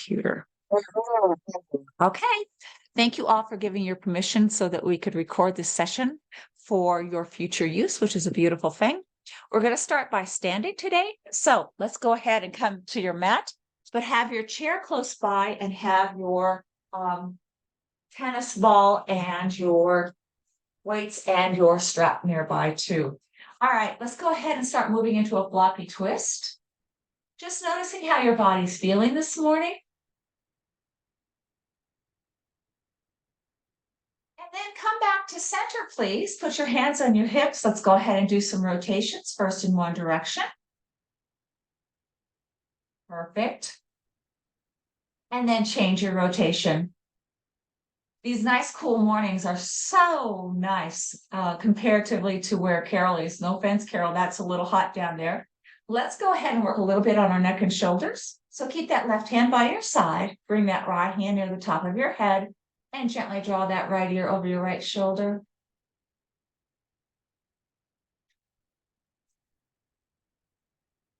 computer. Okay. Thank you all for giving your permission so that we could record this session for your future use, which is a beautiful thing. We're going to start by standing today. So let's go ahead and come to your mat, but have your chair close by and have your tennis ball and your weights and your strap nearby too. All right, let's go ahead and start moving into a floppy twist. Just noticing how your body's feeling this morning. And then come back to center, please. Put your hands on your hips. Let's go ahead and do some rotations, first in one direction. Perfect. And then change your rotation. These nice, cool mornings are so nice comparatively to where Carol is. No offense, Carol, that's a little hot down there. Let's go ahead and work a little bit on our neck and shoulders. So keep that left hand by your side. Bring that right hand near the top of your head and gently draw that right ear over your right shoulder.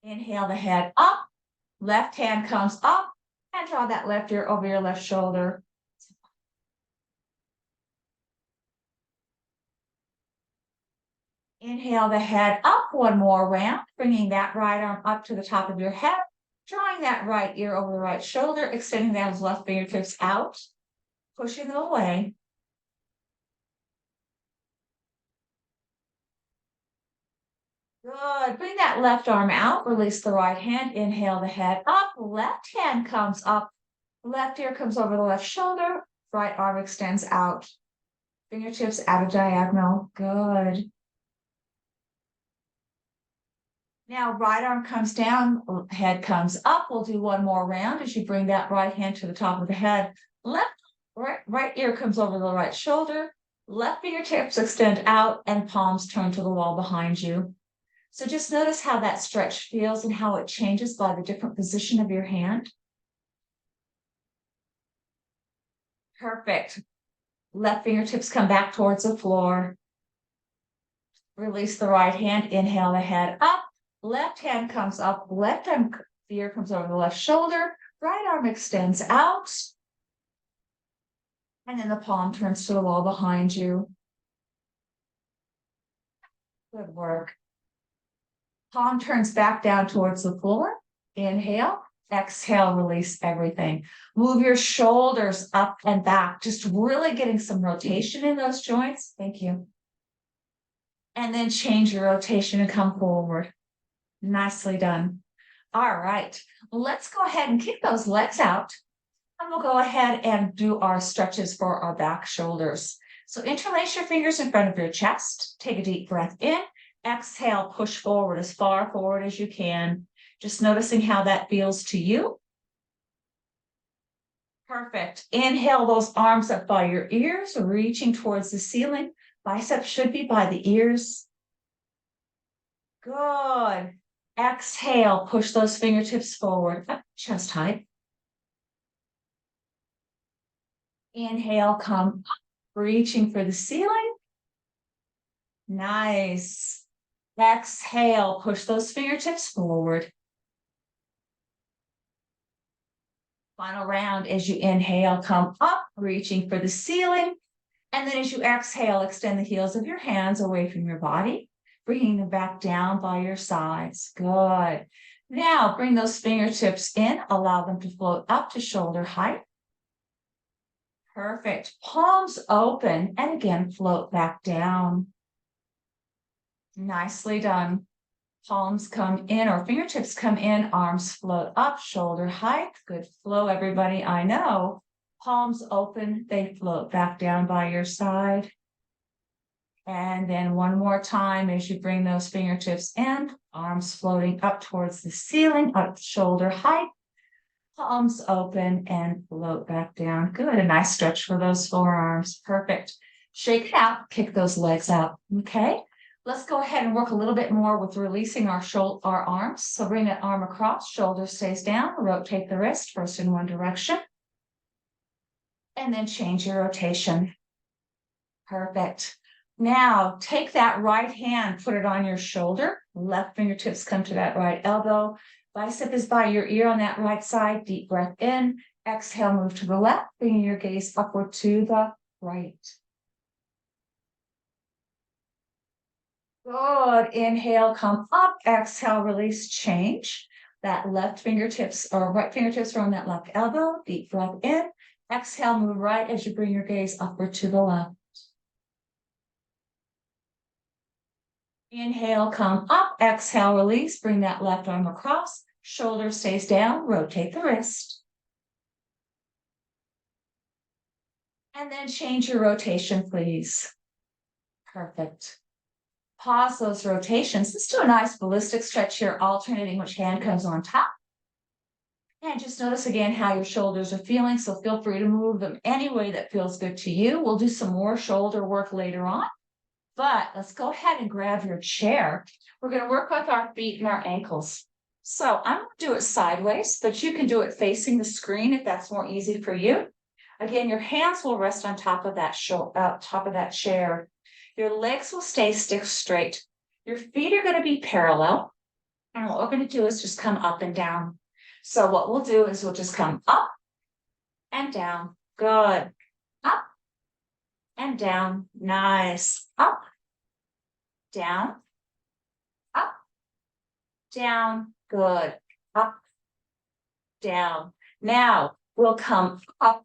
Inhale the head up. Left hand comes up and draw that left ear over your left shoulder. Inhale the head up one more round, bringing that right arm up to the top of your head, drawing that right ear over the right shoulder, extending those left fingertips out, pushing them away. Good. Bring that left arm out, release the right hand, inhale the head up, left hand comes up, left ear comes over the left shoulder, right arm extends out, fingertips at a diagonal. Good. Now, right arm comes down, head comes up. We'll do one more round as you bring that right hand to the top of the head. Right ear comes over the right shoulder. Left fingertips extend out and palms turn to the wall behind you. So just notice how that stretch feels and how it changes by the different position of your hand. Perfect. Left fingertips come back towards the floor. Release the right hand, inhale the head up. Left hand comes up, left ear comes over the left shoulder, right arm extends out, and then the palm turns to the wall behind you. Good work. Palm turns back down towards the floor. Inhale, exhale, release everything. Move your shoulders up and back, just really getting some rotation in those joints. Thank you. And then change your rotation and come forward. Nicely done. All right, let's go ahead and kick those legs out. And we'll go ahead and do our stretches for our back shoulders. So interlace your fingers in front of your chest. Take a deep breath in. Exhale, push forward as far forward as you can. Just noticing how that feels to you. Perfect. Inhale those arms up by your ears, reaching towards the ceiling. Biceps should be by the ears. Good. Exhale, push those fingertips forward, up chest height. Inhale, come up, reaching for the ceiling. Nice. Exhale, push those fingertips forward. Final round as you inhale, come up, reaching for the ceiling. And then as you exhale, extend the heels of your hands away from your body, bringing them back down by your sides. Good. Now bring those fingertips in, allow them to float up to shoulder height. Perfect. Palms open and again float back down. Nicely done. Palms come in or fingertips come in, arms float up, shoulder height. Good flow, everybody. I know. Palms open, they float back down by your side. And then one more time as you bring those fingertips in, arms floating up towards the ceiling, up shoulder height. Palms open and float back down. Good. A nice stretch for those forearms. Perfect. Shake it out. Kick those legs out. Okay. Let's go ahead and work a little bit more with releasing our arms. So bring that arm across, shoulder stays down, rotate the wrist first in one direction. And then change your rotation. Perfect. Now take that right hand, put it on your shoulder. Left fingertips come to that right elbow. Bicep is by your ear on that right side. Deep breath in. Exhale, move to the left, bringing your gaze upward to the right. Good. Inhale, come up. Exhale, release, change. That left fingertips or right fingertips are on that left elbow. Deep breath in. Exhale, move right as you bring your gaze upward to the left. Inhale, come up. Exhale, release. Bring that left arm across. Shoulder stays down. Rotate the wrist. And then change your rotation, please. Perfect. Pause those rotations. Let's do a nice ballistic stretch here, alternating which hand comes on top. And just notice again how your shoulders are feeling. So feel free to move them any way that feels good to you. We'll do some more shoulder work later on. But let's go ahead and grab your chair. We're going to work with our feet and our ankles. So I'm going to do it sideways, but you can do it facing the screen if that's more easy for you. Again, your hands will rest on top of that chair. Your legs will stay stick straight. Your feet are going to be parallel. And what we're going to do is just come up and down. So what we'll do is we'll just come up and down. Good. Up and down. Nice. Up, down, up, down. Good. Up, down. Now we'll come up.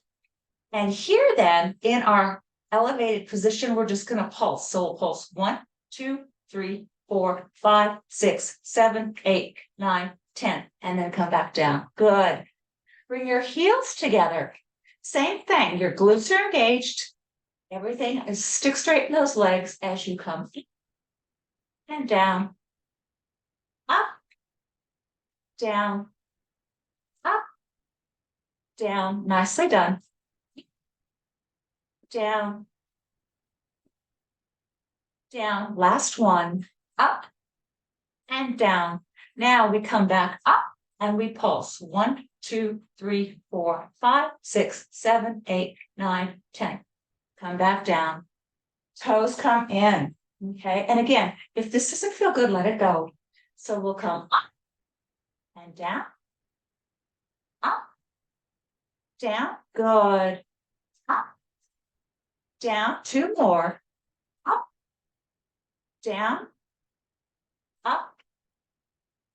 And here then, in our elevated position, we're just going to pulse. So we'll pulse 1, 2, 3, 4, 5, 6, 7, 8, 9, 10, and then come back down. Good. Bring your heels together. Same thing. Your glutes are engaged. Everything is stick straight in those legs as you come and down, up, down, up, down. Nicely done. Down, down. Last one. Up and down. Now we come back up and we pulse. 1, 2, 3, 4, 5, 6, 7, 8, 9, 10. Come back down. Toes come in. Okay. And again, if this doesn't feel good, let it go. So we'll come up and down, up, down. Good. Up, down. 2 more. Up, down, up,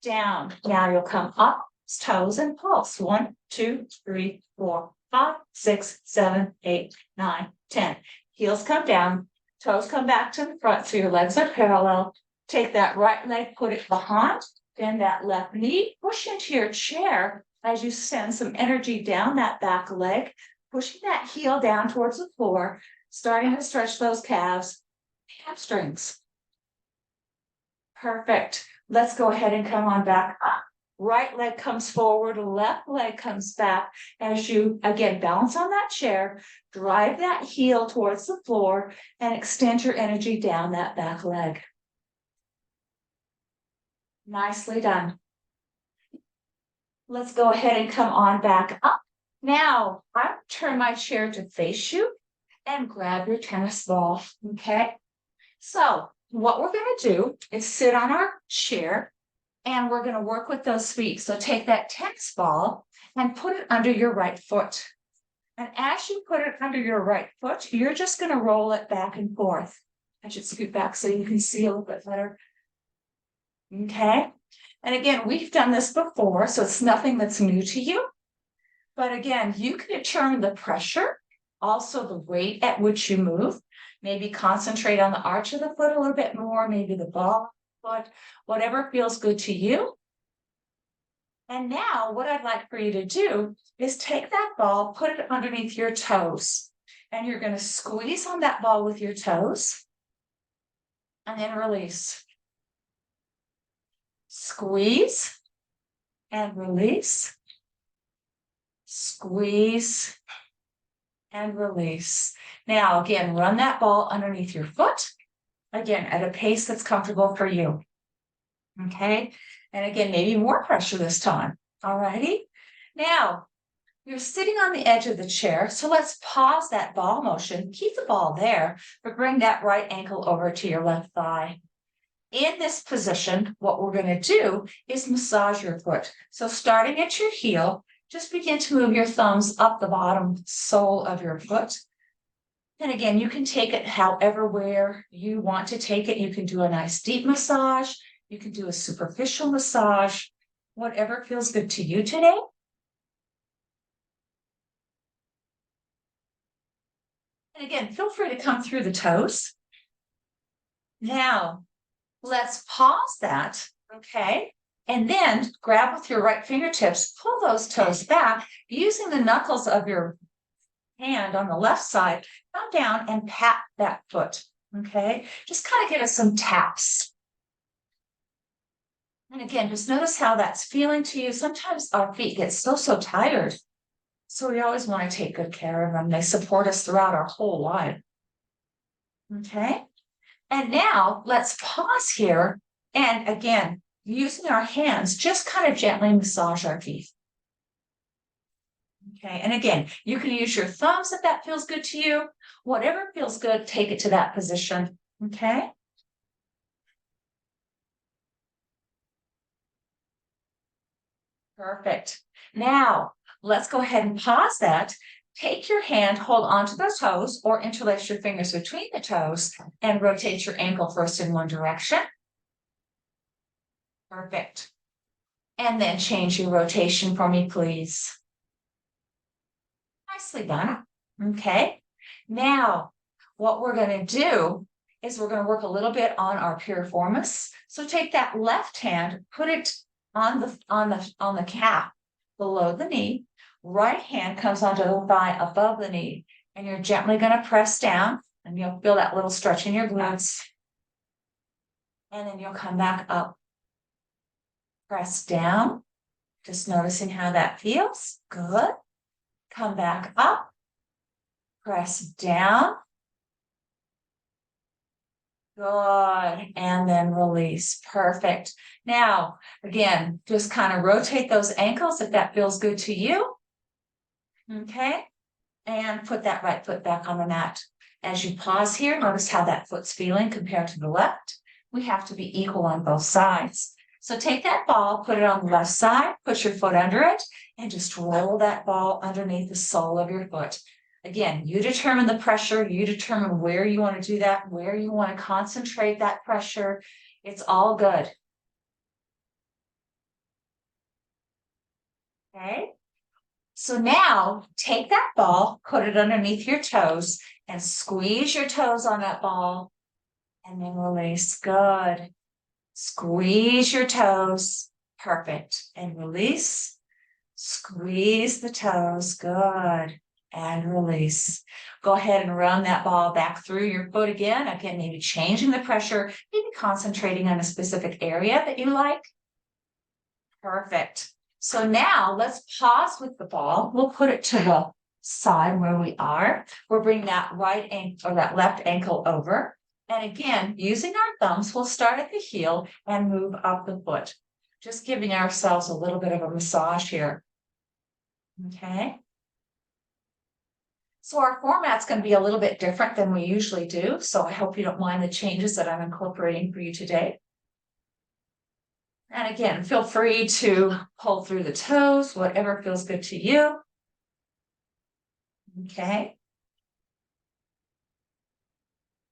down. Now you'll come up, toes and pulse. 1, 2, 3, 4, 5, 6, 7, 8, 9, 10. Heels come down, toes come back to the front, so your legs are parallel. Take that right leg, put it behind, bend that left knee, push into your chair as you send some energy down that back leg, pushing that heel down towards the floor, starting to stretch those calves, hamstrings. Perfect. Let's go ahead and come on back up. Right leg comes forward, left leg comes back as you, again, balance on that chair, drive that heel towards the floor, and extend your energy down that back leg. Nicely done. Let's go ahead and come on back up. Now, I'll turn my chair to face you and grab your tennis ball, okay? So, what we're going to do is sit on our chair and we're going to work with those feet. So take that tennis ball and put it under your right foot. And as you put it under your right foot, you're just going to roll it back and forth. I should scoot back so you can see a little bit better. Okay. And again, we've done this before, so it's nothing that's new to you. But again, you can determine the pressure, also the rate at which you move. Maybe concentrate on the arch of the foot a little bit more, maybe the ball foot, whatever feels good to you. And now what I'd like for you to do is take that ball, put it underneath your toes, and you're going to squeeze on that ball with your toes and then release. Squeeze and release. Squeeze and release. Now, again, run that ball underneath your foot, again, at a pace that's comfortable for you. Okay. And again, maybe more pressure this time. All righty. Now, you're sitting on the edge of the chair. So let's pause that ball motion. Keep the ball there, but bring that right ankle over to your left thigh. In this position, what we're going to do is massage your foot. So starting at your heel, just begin to move your thumbs up the bottom sole of your foot. And again, you can take it however where you want to take it. You can do a nice deep massage. You can do a superficial massage, whatever feels good to you today. And again, feel free to come through the toes. Now, let's pause that, okay? And then grab with your right fingertips, pull those toes back, using the knuckles of your hand on the left side, come down and pat that foot, okay? Just kind of give us some taps. And again, just notice how that's feeling to you. Sometimes our feet get so tired. So we always want to take good care of them. They support us throughout our whole life. Okay? And now let's pause here. And again, using our hands, just kind of gently massage our feet. Okay, and again, you can use your thumbs if that feels good to you. Whatever feels good, take it to that position. Okay? Perfect. Now, let's go ahead and pause that. Take your hand, hold onto the toes or interlace your fingers between the toes and rotate your ankle first in one direction. Perfect. And then change your rotation for me, please. Nicely done. Okay. Now, what we're going to do is we're going to work a little bit on our piriformis. So take that left hand, put it on the calf below the knee. Right hand comes onto the thigh above the knee, and you're gently going to press down, and you'll feel that little stretch in your glutes. And then you'll come back up. Press down, just noticing how that feels. Good. Come back up. Press down. Good. And then release. Perfect. Now, again, just kind of rotate those ankles if that feels good to you. Okay. And put that right foot back on the mat. As you pause here, notice how that foot's feeling compared to the left. We have to be equal on both sides. So take that ball, put it on the left side, put your foot under it, and just roll that ball underneath the sole of your foot. Again, you determine the pressure, you determine where you want to do that, where you want to concentrate that pressure. It's all good. Okay. So now take that ball, put it underneath your toes, and squeeze your toes on that ball, and then release. Good. Squeeze your toes. Perfect. And release. Squeeze the toes. Good. And release. Go ahead and run that ball back through your foot again. Again, maybe changing the pressure, maybe concentrating on a specific area that you like. Perfect. So now let's pause with the ball. We'll put it to the side where we are. We'll bring that right ankle or that left ankle over. And again, using our thumbs, we'll start at the heel and move up the foot. Just giving ourselves a little bit of a massage here. Okay. So our format's going to be a little bit different than we usually do. So I hope you don't mind the changes that I'm incorporating for you today. And again, feel free to pull through the toes, whatever feels good to you. Okay.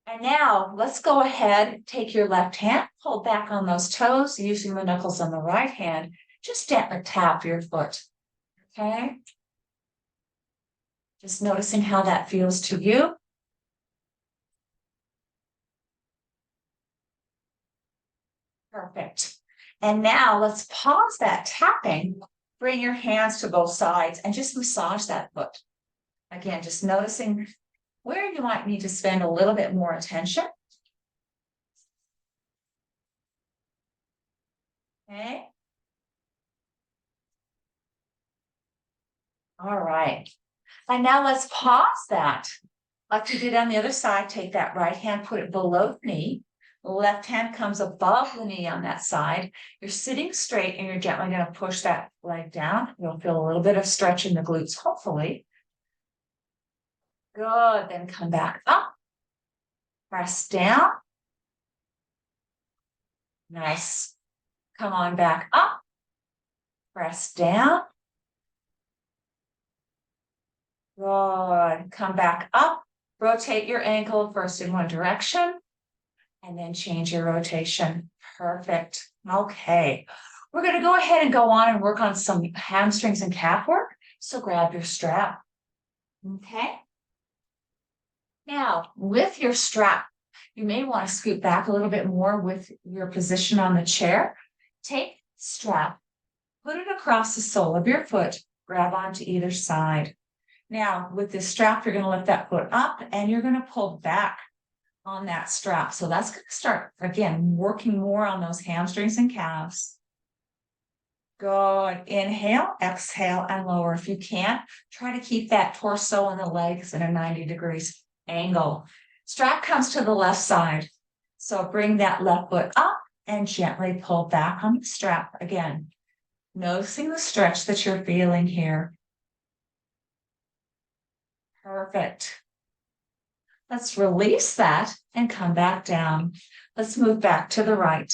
And now let's go ahead, take your left hand, pull back on those toes using the knuckles on the right hand. Just gently tap your foot. Okay. Just noticing how that feels to you. Perfect. And now let's pause that tapping. Bring your hands to both sides and just massage that foot. Again, just noticing where you might need to spend a little bit more attention. Okay. All right. And now let's pause that. Like you did on the other side, take that right hand, put it below the knee. The left hand comes above the knee on that side. You're sitting straight and you're gently going to push that leg down. You'll feel a little bit of stretch in the glutes, hopefully. Good. Then come back up. Press down. Nice. Come on back up. Press down. Good. Come back up. Rotate your ankle first in one direction and then change your rotation. Perfect. Okay. We're going to go ahead and go on and work on some hamstrings and calf work. So grab your strap. Okay. Now, with your strap, you may want to scoot back a little bit more with your position on the chair. Take strap, put it across the sole of your foot, grab onto either side. Now, with this strap, you're going to lift that foot up and you're going to pull back on that strap. So that's going to start, again, working more on those hamstrings and calves. Good. Inhale, exhale, and lower. If you can't, try to keep that torso and the legs in a 90 degrees angle. Strap comes to the left side. So bring that left foot up and gently pull back on the strap again. Noticing the stretch that you're feeling here. Perfect. Let's release that and come back down. Let's move back to the right.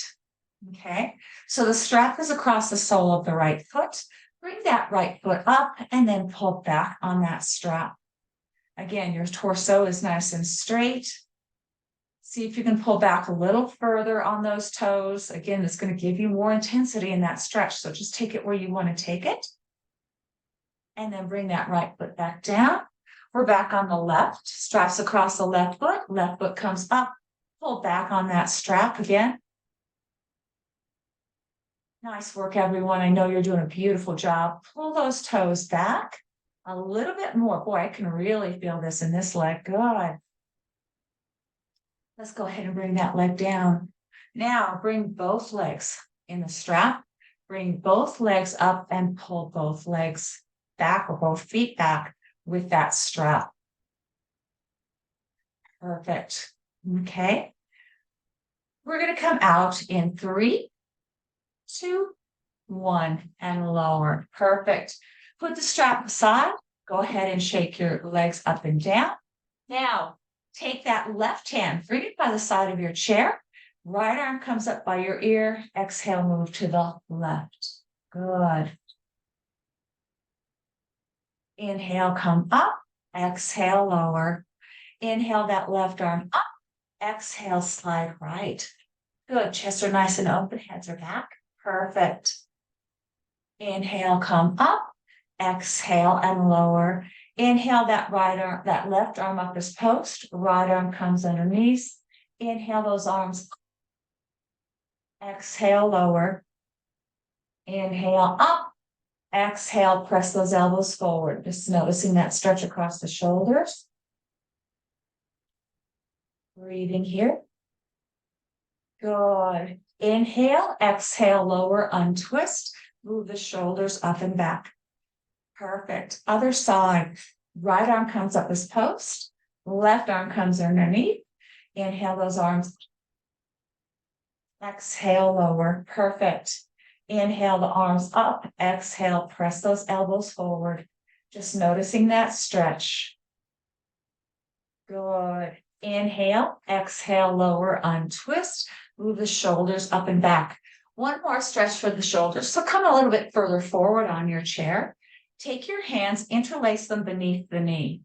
Okay, so the strap is across the sole of the right foot. Bring that right foot up and then pull back on that strap. Again, your torso is nice and straight. See if you can pull back a little further on those toes. Again, it's going to give you more intensity in that stretch. So just take it where you want to take it. And then bring that right foot back down. We're back on the left. Straps across the left foot comes up. Pull back on that strap again. Nice work, everyone. I know you're doing a beautiful job. Pull those toes back a little bit more. Boy, I can really feel this in this leg. Good. Let's go ahead and bring that leg down. Now, bring both legs in the strap. Bring both legs up and pull both legs back or both feet back with that strap. Perfect. Okay. We're going to come out in 3, 2, 1, and lower. Perfect. Put the strap aside. Go ahead and shake your legs up and down. Now, take that left hand, bring it by the side of your chair. Right arm comes up by your ear. Exhale, move to the left. Good. Inhale, come up. Exhale, lower. Inhale that left arm up. Exhale, slide right. Good. Chests are nice and open. Heads are back. Perfect. Inhale, come up. Exhale and lower. Inhale that right arm, that left arm up as post. Right arm comes underneath. Inhale those arms. Exhale, lower. Inhale up. Exhale, press those elbows forward. Just noticing that stretch across the shoulders. Breathing here. Good. Inhale, exhale, lower, untwist. Move the shoulders up and back. Perfect. Other side. Right arm comes up as post. Left arm comes underneath. Inhale those arms. Exhale, lower. Perfect. Inhale the arms up. Exhale, press those elbows forward. Just noticing that stretch. Good. Inhale, exhale, lower, untwist. Move the shoulders up and back. One more stretch for the shoulders. So come a little bit further forward on your chair. Take your hands, interlace them beneath the knee.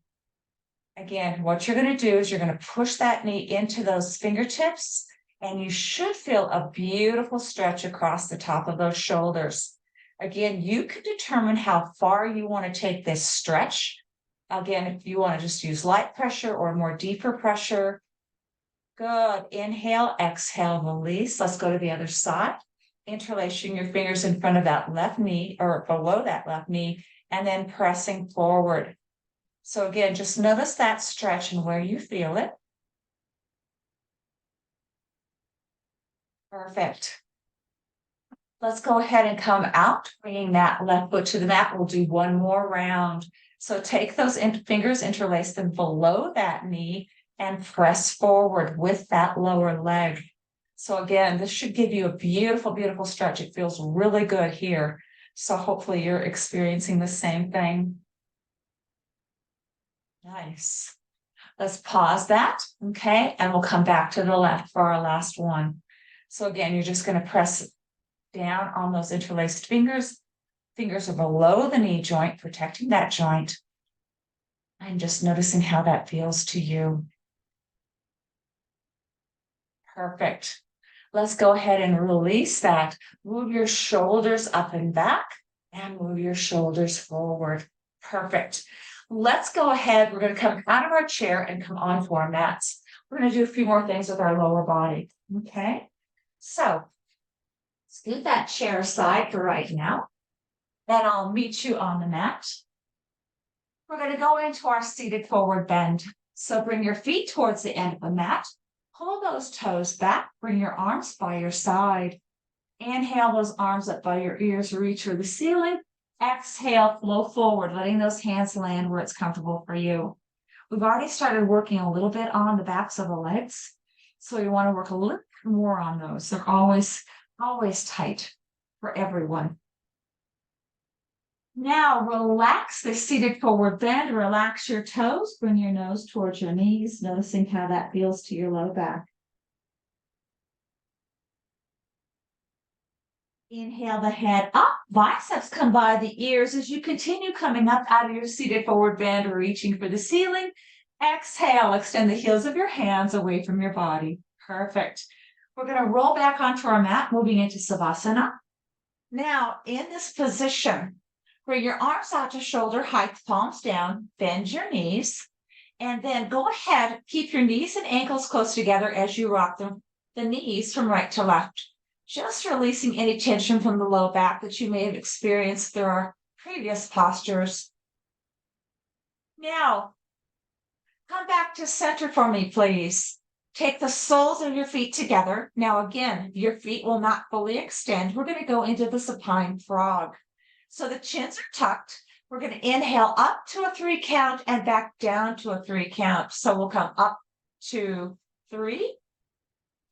Again, what you're going to do is you're going to push that knee into those fingertips, and you should feel a beautiful stretch across the top of those shoulders. Again, you can determine how far you want to take this stretch. Again, if you want to just use light pressure or more deeper pressure. Good. Inhale, exhale, release. Let's go to the other side. Interlacing your fingers in front of that left knee or below that left knee, and then pressing forward. So again, just notice that stretch and where you feel it. Perfect. Let's go ahead and come out, bringing that left foot to the mat. We'll do one more round. So take those fingers, interlace them below that knee, and press forward with that lower leg. So again, this should give you a beautiful, beautiful stretch. It feels really good here. So hopefully you're experiencing the same thing. Nice. Let's pause that, okay? And we'll come back to the left for our last one. So again, you're just going to press down on those interlaced fingers. Fingers are below the knee joint, protecting that joint. And just noticing how that feels to you. Perfect. Let's go ahead and release that. Move your shoulders up and back and move your shoulders forward. Perfect. Let's go ahead. We're going to come out of our chair and come onto our mats. We're going to do a few more things with our lower body. Okay. So scoot that chair aside for right now. And I'll meet you on the mat. We're going to go into our seated forward bend. So bring your feet towards the end of the mat. Pull those toes back. Bring your arms by your side. Inhale those arms up by your ears, reach for the ceiling. Exhale, flow forward, letting those hands land where it's comfortable for you. We've already started working a little bit on the backs of the legs. So you want to work a little more on those. They're always tight for everyone. Now relax the seated forward bend, relax your toes, bring your nose towards your knees, noticing how that feels to your low back. Inhale the head up, biceps come by the ears as you continue coming up out of your seated forward bend, reaching for the ceiling. Exhale, extend the heels of your hands away from your body. Perfect. We're going to roll back onto our mat, moving into Savasana. Now, in this position, bring your arms out to shoulder height, palms down, bend your knees, and then go ahead, keep your knees and ankles close together as you rock the knees from right to left. Just releasing any tension from the low back that you may have experienced through our previous postures. Now, come back to center for me, please. Take the soles of your feet together. Now, again, your feet will not fully extend. We're going to go into the supine frog. So the chins are tucked. We're going to inhale up to a 3 count and back down to a 3 count. So we'll come up to 3,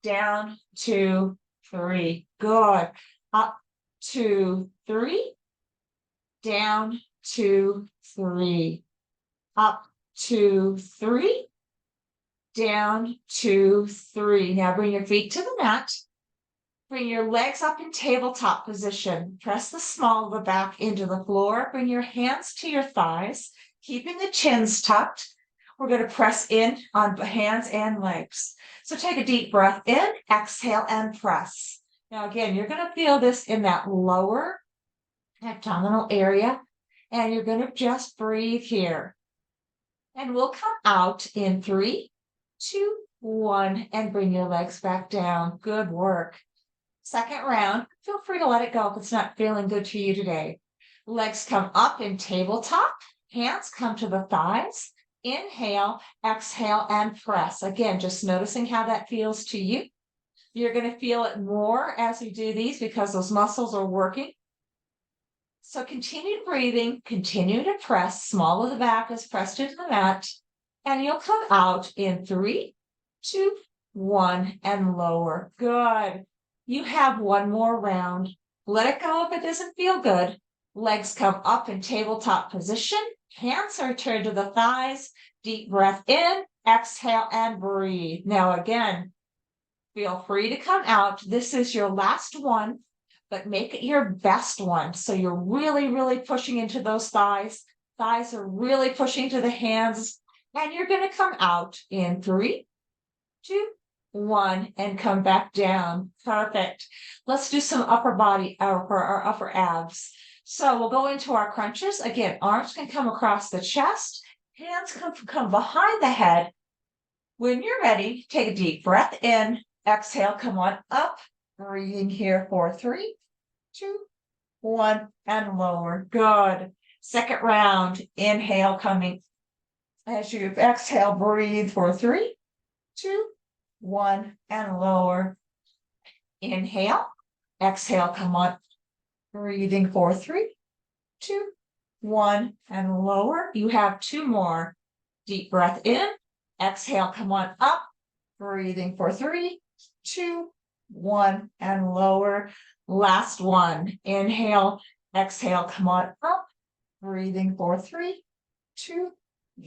down to 3. Good. Up to 3, down to 3. Up to 3, down to 3. Now bring your feet to the mat. Bring your legs up in tabletop position. Press the small of the back into the floor. Bring your hands to your thighs, keeping the chins tucked. We're going to press in on hands and legs. So take a deep breath in, exhale, and press. Now again, you're going to feel this in that lower abdominal area, and you're going to just breathe here. And we'll come out in 3, 2, 1, and bring your legs back down. Good work. Second round, feel free to let it go if it's not feeling good to you today. Legs come up in tabletop, hands come to the thighs. Inhale, exhale, and press. Again, just noticing how that feels to you. You're going to feel it more as we do these because those muscles are working. So continue breathing, continue to press. Small of the back is pressed into the mat. And you'll come out in 3, 2, 1, and lower. Good. You have one more round. Let it go if it doesn't feel good. Legs come up in tabletop position. Hands are turned to the thighs. Deep breath in, exhale, and breathe. Now again, feel free to come out. This is your last one, but make it your best one. So you're really, really pushing into those thighs. Thighs are really pushing to the hands. And you're going to come out in 3, 2, 1, and come back down. Perfect. Let's do some upper body for our upper abs. So we'll go into our crunches. Again, arms can come across the chest. Hands come behind the head. When you're ready, take a deep breath in. Exhale, come on up. Breathing here for 3, 2, 1, and lower. Good. Second round. Inhale, coming. As you exhale, breathe for 3, 2, 1, and lower. Inhale. Exhale, come on. Breathing for 3, 2, 1, and lower. You have 2 more. Deep breath in. Exhale, come on up. Breathing for 3, 2, 1, and lower. Last one. Inhale. Exhale, come on up. Breathing for 3, 2,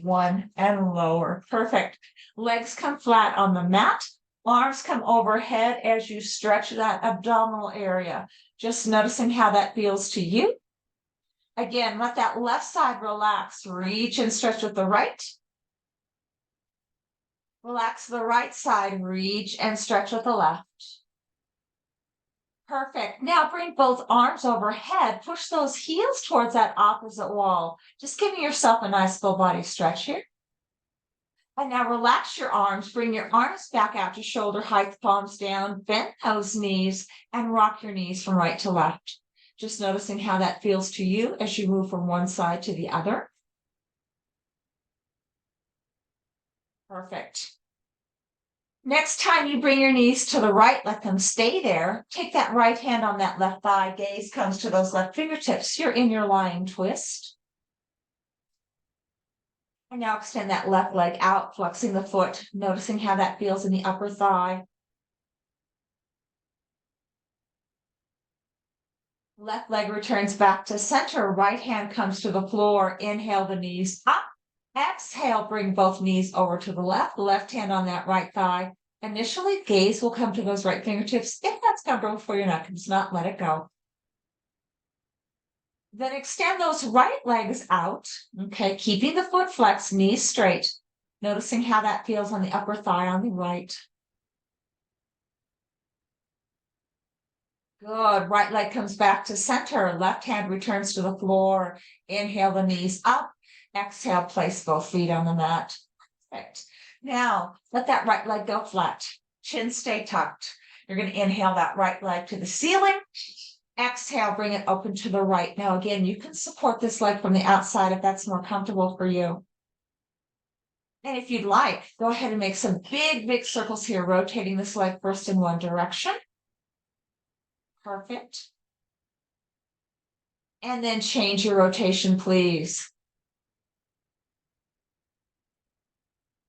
1, and lower. Perfect. Legs come flat on the mat. Arms come overhead as you stretch that abdominal area. Just noticing how that feels to you. Again, let that left side relax. Reach and stretch with the right. Relax the right side. Reach and stretch with the left. Perfect. Now bring both arms overhead. Push those heels towards that opposite wall. Just giving yourself a nice full body stretch here. And now relax your arms. Bring your arms back out to shoulder height, palms down. Bend those knees and rock your knees from right to left. Just noticing how that feels to you as you move from one side to the other. Perfect. Next time you bring your knees to the right, let them stay there. Take that right hand on that left thigh. Gaze comes to those left fingertips. You're in your lying twist. And now extend that left leg out, flexing the foot, noticing how that feels in the upper thigh. Left leg returns back to center. Right hand comes to the floor. Inhale the knees up. Exhale, bring both knees over to the left hand on that right thigh. Initially, gaze will come to those right fingertips. If that's comfortable for your neck, just not let it go. Then extend those right legs out, okay, keeping the foot flexed, knees straight, noticing how that feels on the upper thigh on the right. Good, right leg comes back to center, left hand returns to the floor. Inhale the knees up, exhale, place both feet on the mat. Perfect. Now, let that right leg go flat, chin stay tucked. You're going to inhale that right leg to the ceiling. Exhale, bring it open to the right. Now, again, you can support this leg from the outside if that's more comfortable for you. And if you'd like, go ahead and make some big circles here, rotating this leg first in one direction. Perfect. And then change your rotation, please.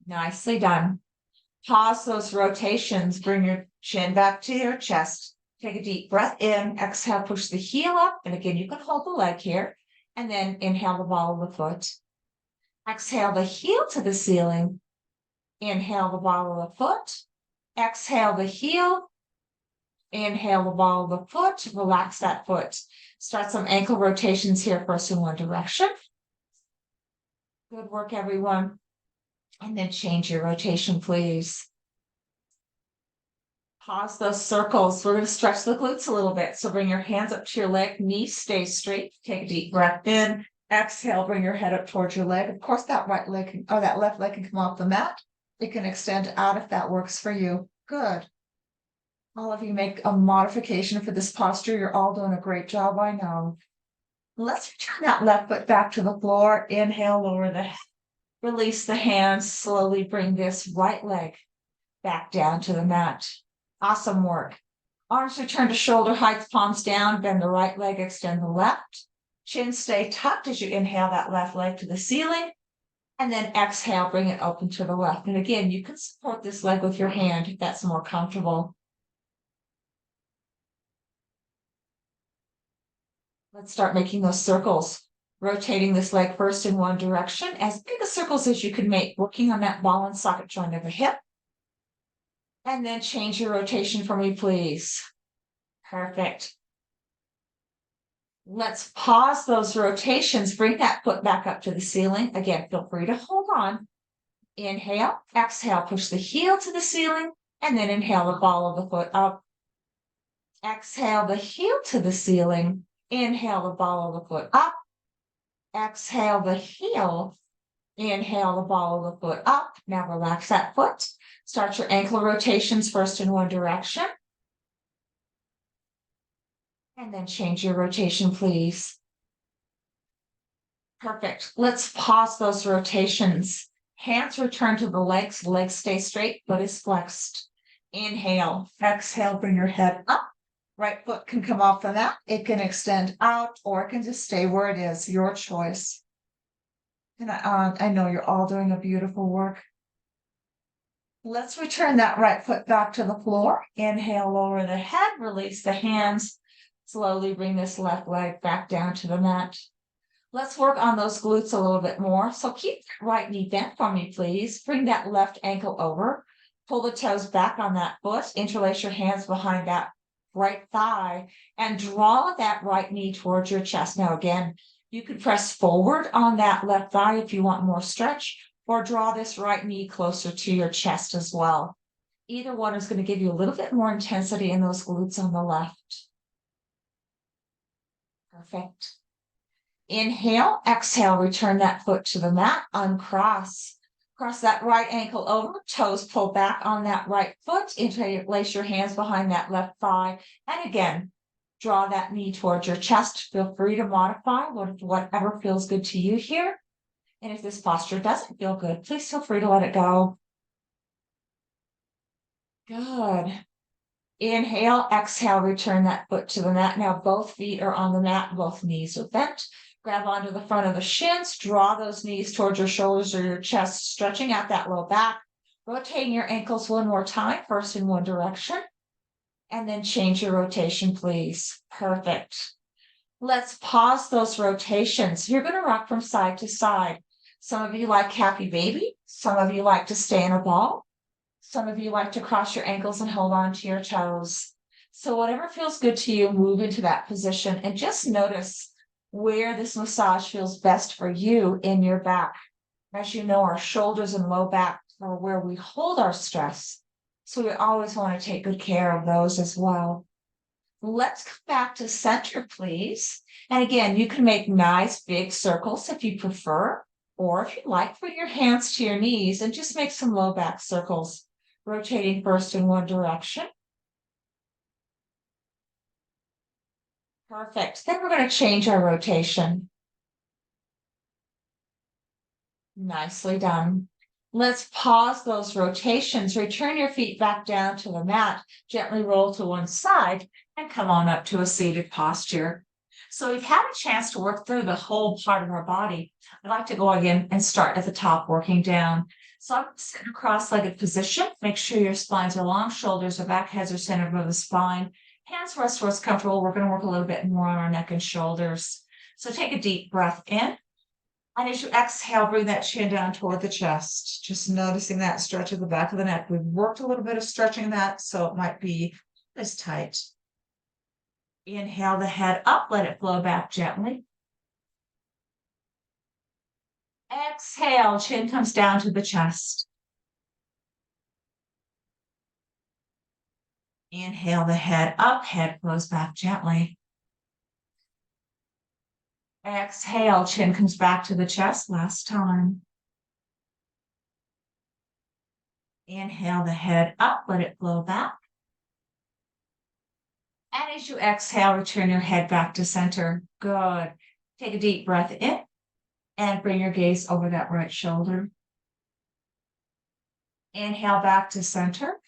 Nicely done. Pause those rotations. Bring your chin back to your chest. Take a deep breath in, exhale, push the heel up. And again, you can hold the leg here. And then inhale the ball of the foot. Exhale the heel to the ceiling. Inhale the ball of the foot. Exhale the heel. Inhale the ball of the foot. Relax that foot. Start some ankle rotations here first in one direction. Good work, everyone. And then change your rotation, please. Pause those circles. We're going to stretch the glutes a little bit. So bring your hands up to your leg, knees stay straight. Take a deep breath in. Exhale, bring your head up towards your leg. Of course, that right leg or that left leg can come off the mat. It can extend out if that works for you. Good. All of you make a modification for this posture. You're all doing a great job, I know. Let's return that left foot back to the floor. Inhale, lower the head. Release the hands. Slowly bring this right leg back down to the mat. Awesome work. Arms return to shoulder height, palms down, bend the right leg, extend the left. Chin stay tucked as you inhale that left leg to the ceiling. And then exhale, bring it open to the left. And again, you can support this leg with your hand if that's more comfortable. Let's start making those circles. Rotating this leg first in one direction, as big a circles as you can make, working on that ball and socket joint of the hip. And then change your rotation for me, please. Perfect. Let's pause those rotations. Bring that foot back up to the ceiling. Again, feel free to hold on. Inhale, exhale, push the heel to the ceiling, and then inhale the ball of the foot up. Exhale the heel to the ceiling. Inhale the ball of the foot up. Exhale the heel. Inhale the ball of the foot up. Now relax that foot. Start your ankle rotations first in one direction. And then change your rotation, please. Perfect. Let's pause those rotations. Hands return to the legs. Legs stay straight, foot is flexed. Inhale. Exhale, bring your head up. Right foot can come off the mat. It can extend out or it can just stay where it is. Your choice. And I know you're all doing a beautiful work. Let's return that right foot back to the floor. Inhale, lower the head, release the hands. Slowly bring this left leg back down to the mat. Let's work on those glutes a little bit more. So keep that right knee bent for me, please. Bring that left ankle over. Pull the toes back on that foot, interlace your hands behind that right thigh, and draw that right knee towards your chest. Now, again, you could press forward on that left thigh if you want more stretch, or draw this right knee closer to your chest as well. Either one is going to give you a little bit more intensity in those glutes on the left. Perfect. Inhale, exhale, return that foot to the mat, uncross. Cross that right ankle over, toes pull back on that right foot, interlace your hands behind that left thigh, and again, draw that knee towards your chest. Feel free to modify whatever feels good to you here. And if this posture doesn't feel good, please feel free to let it go. Good. Inhale, exhale, return that foot to the mat. Now both feet are on the mat, both knees are bent. Grab onto the front of the shins, draw those knees towards your shoulders or your chest, stretching out that low back. Rotating your ankles one more time, first in one direction. And then change your rotation, please. Perfect. Let's pause those rotations. You're going to rock from side to side. Some of you like happy baby. Some of you like to stay in a ball. Some of you like to cross your ankles and hold on to your toes. So whatever feels good to you, move into that position and just notice where this massage feels best for you in your back. As you know, our shoulders and low back are where we hold our stress. So we always want to take good care of those as well. Let's come back to center, please. And again, you can make nice big circles if you prefer, or if you like, put your hands to your knees and just make some low back circles, rotating first in one direction. Perfect. Then we're going to change our rotation. Nicely done. Let's pause those rotations. Return your feet back down to the mat. Gently roll to one side and come on up to a seated posture. So we've had a chance to work through the whole part of our body. I'd like to go again and start at the top, working down. So I'm sitting in a cross-legged position. Make sure your spines are long, shoulders are back, heads are centered above the spine. Hands rest where it's comfortable. We're going to work a little bit more on our neck and shoulders. So take a deep breath in. And as you exhale, bring that chin down toward the chest. Just noticing that stretch of the back of the neck. We've worked a little bit of stretching that, so it might be this tight. Inhale the head up, let it flow back gently. Exhale, chin comes down to the chest. Inhale the head up, head flows back gently. Exhale, chin comes back to the chest, last time. Inhale the head up, let it flow back. And as you exhale, return your head back to center. Good. Take a deep breath in and bring your gaze over that right shoulder. Inhale back to center.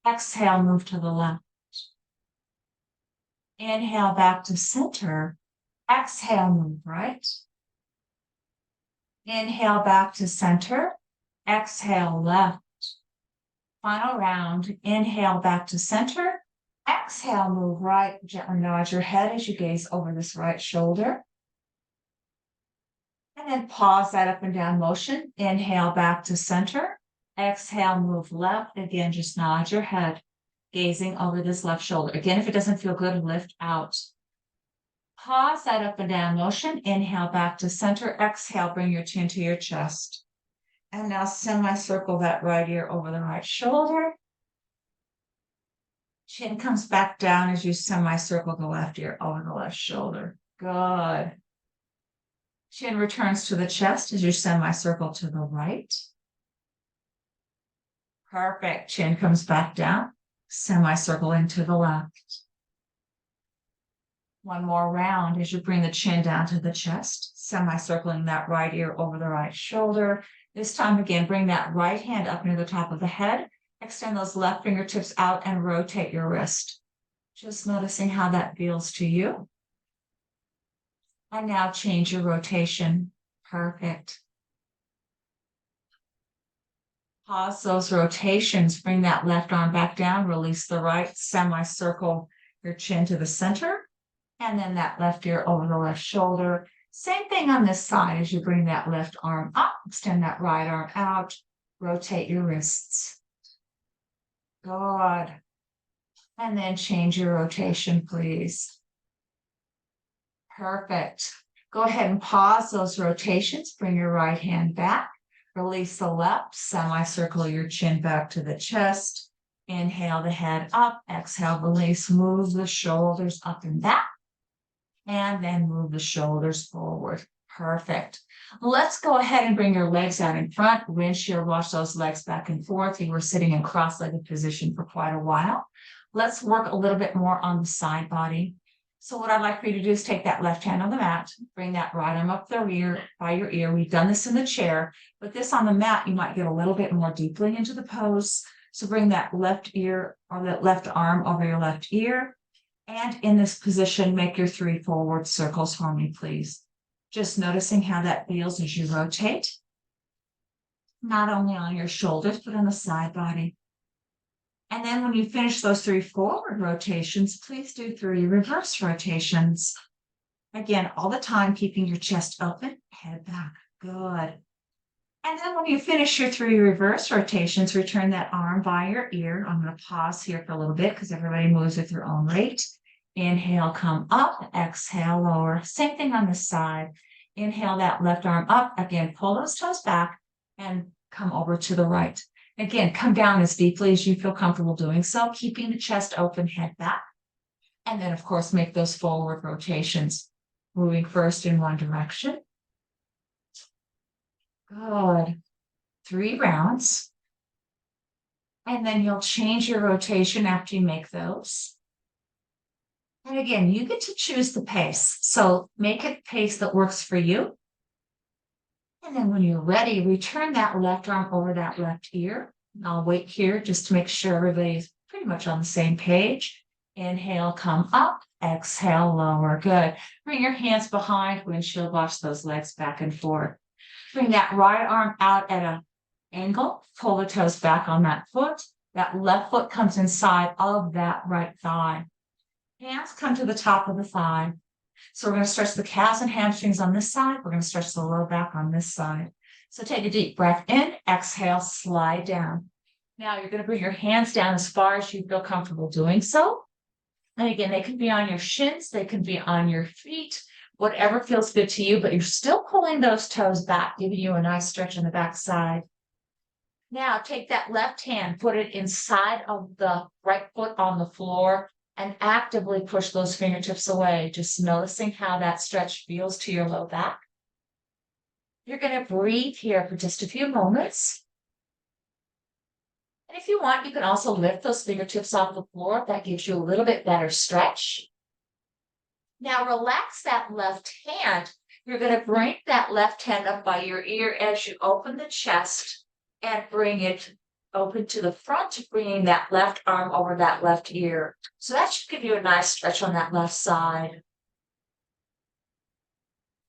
Exhale, move to the left. Inhale back to center. Exhale, move right. Inhale back to center. Exhale, left. Final round. Inhale back to center. Exhale, move right. Gently nod your head as you gaze over this right shoulder. And then pause that up and down motion. Inhale back to center. Exhale, move left. Again, just nod your head, gazing over this left shoulder. Again, if it doesn't feel good, lift out. Pause that up and down motion. Inhale back to center. Exhale, bring your chin to your chest. And now semicircle that right ear over the right shoulder. Chin comes back down as you semicircle the left ear over the left shoulder. Good. Chin returns to the chest as you semicircle to the right. Perfect. Chin comes back down, semicircling to the left. One more round as you bring the chin down to the chest, semicircling that right ear over the right shoulder. This time again, bring that right hand up near the top of the head. Extend those left fingertips out and rotate your wrist. Just noticing how that feels to you. And now change your rotation. Perfect. Pause those rotations. Bring that left arm back down. Release the right. Semicircle your chin to the center. And then that left ear over the left shoulder. Same thing on this side as you bring that left arm up. Extend that right arm out. Rotate your wrists. Good. And then change your rotation, please. Perfect. Go ahead and pause those rotations. Bring your right hand back. Release the left. Semicircle your chin back to the chest. Inhale the head up. Exhale, release. Move the shoulders up and back. And then move the shoulders forward. Perfect. Let's go ahead and bring your legs out in front. Windshield wash those legs back and forth. You were sitting in cross-legged position for quite a while. Let's work a little bit more on the side body. So what I'd like for you to do is take that left hand on the mat, bring that right arm up the rear by your ear. We've done this in the chair, but this on the mat, you might get a little bit more deeply into the pose. So bring that left ear or that left arm over your left ear. And in this position, make your 3 forward circles for me, please. Just noticing how that feels as you rotate. Not only on your shoulders, but on the side body. And then when you finish those 3 forward rotations, please do 3 reverse rotations. Again, all the time, keeping your chest open, head back. Good. And then when you finish your 3 reverse rotations, return that arm by your ear. I'm going to pause here for a little bit because everybody moves at their own rate. Inhale, come up. Exhale, lower. Same thing on this side. Inhale that left arm up. Again, pull those toes back and come over to the right. Again, come down as deeply as you feel comfortable doing so, keeping the chest open, head back. And then, of course, make those forward rotations, moving first in one direction. Good. 3 rounds. And then you'll change your rotation after you make those. And again, you get to choose the pace. So make it a pace that works for you. And then when you're ready, return that left arm over that left ear. I'll wait here just to make sure everybody's pretty much on the same page. Inhale, come up. Exhale, lower. Good. Bring your hands behind, windshield wash those legs back and forth. Bring that right arm out at an angle. Pull the toes back on that foot. That left foot comes inside of that right thigh. Hands come to the top of the thigh. So we're going to stretch the calves and hamstrings on this side. We're going to stretch the lower back on this side. So take a deep breath in, exhale, slide down. Now you're going to bring your hands down as far as you feel comfortable doing so. And again, they can be on your shins, they can be on your feet, whatever feels good to you, but you're still pulling those toes back, giving you a nice stretch on the back side. Now take that left hand, put it inside of the right foot on the floor, and actively push those fingertips away, just noticing how that stretch feels to your low back. You're going to breathe here for just a few moments. And if you want, you can also lift those fingertips off the floor. That gives you a little bit better stretch. Now relax that left hand. You're going to bring that left hand up by your ear as you open the chest and bring it open to the front, bringing that left arm over that left ear. So that should give you a nice stretch on that left side.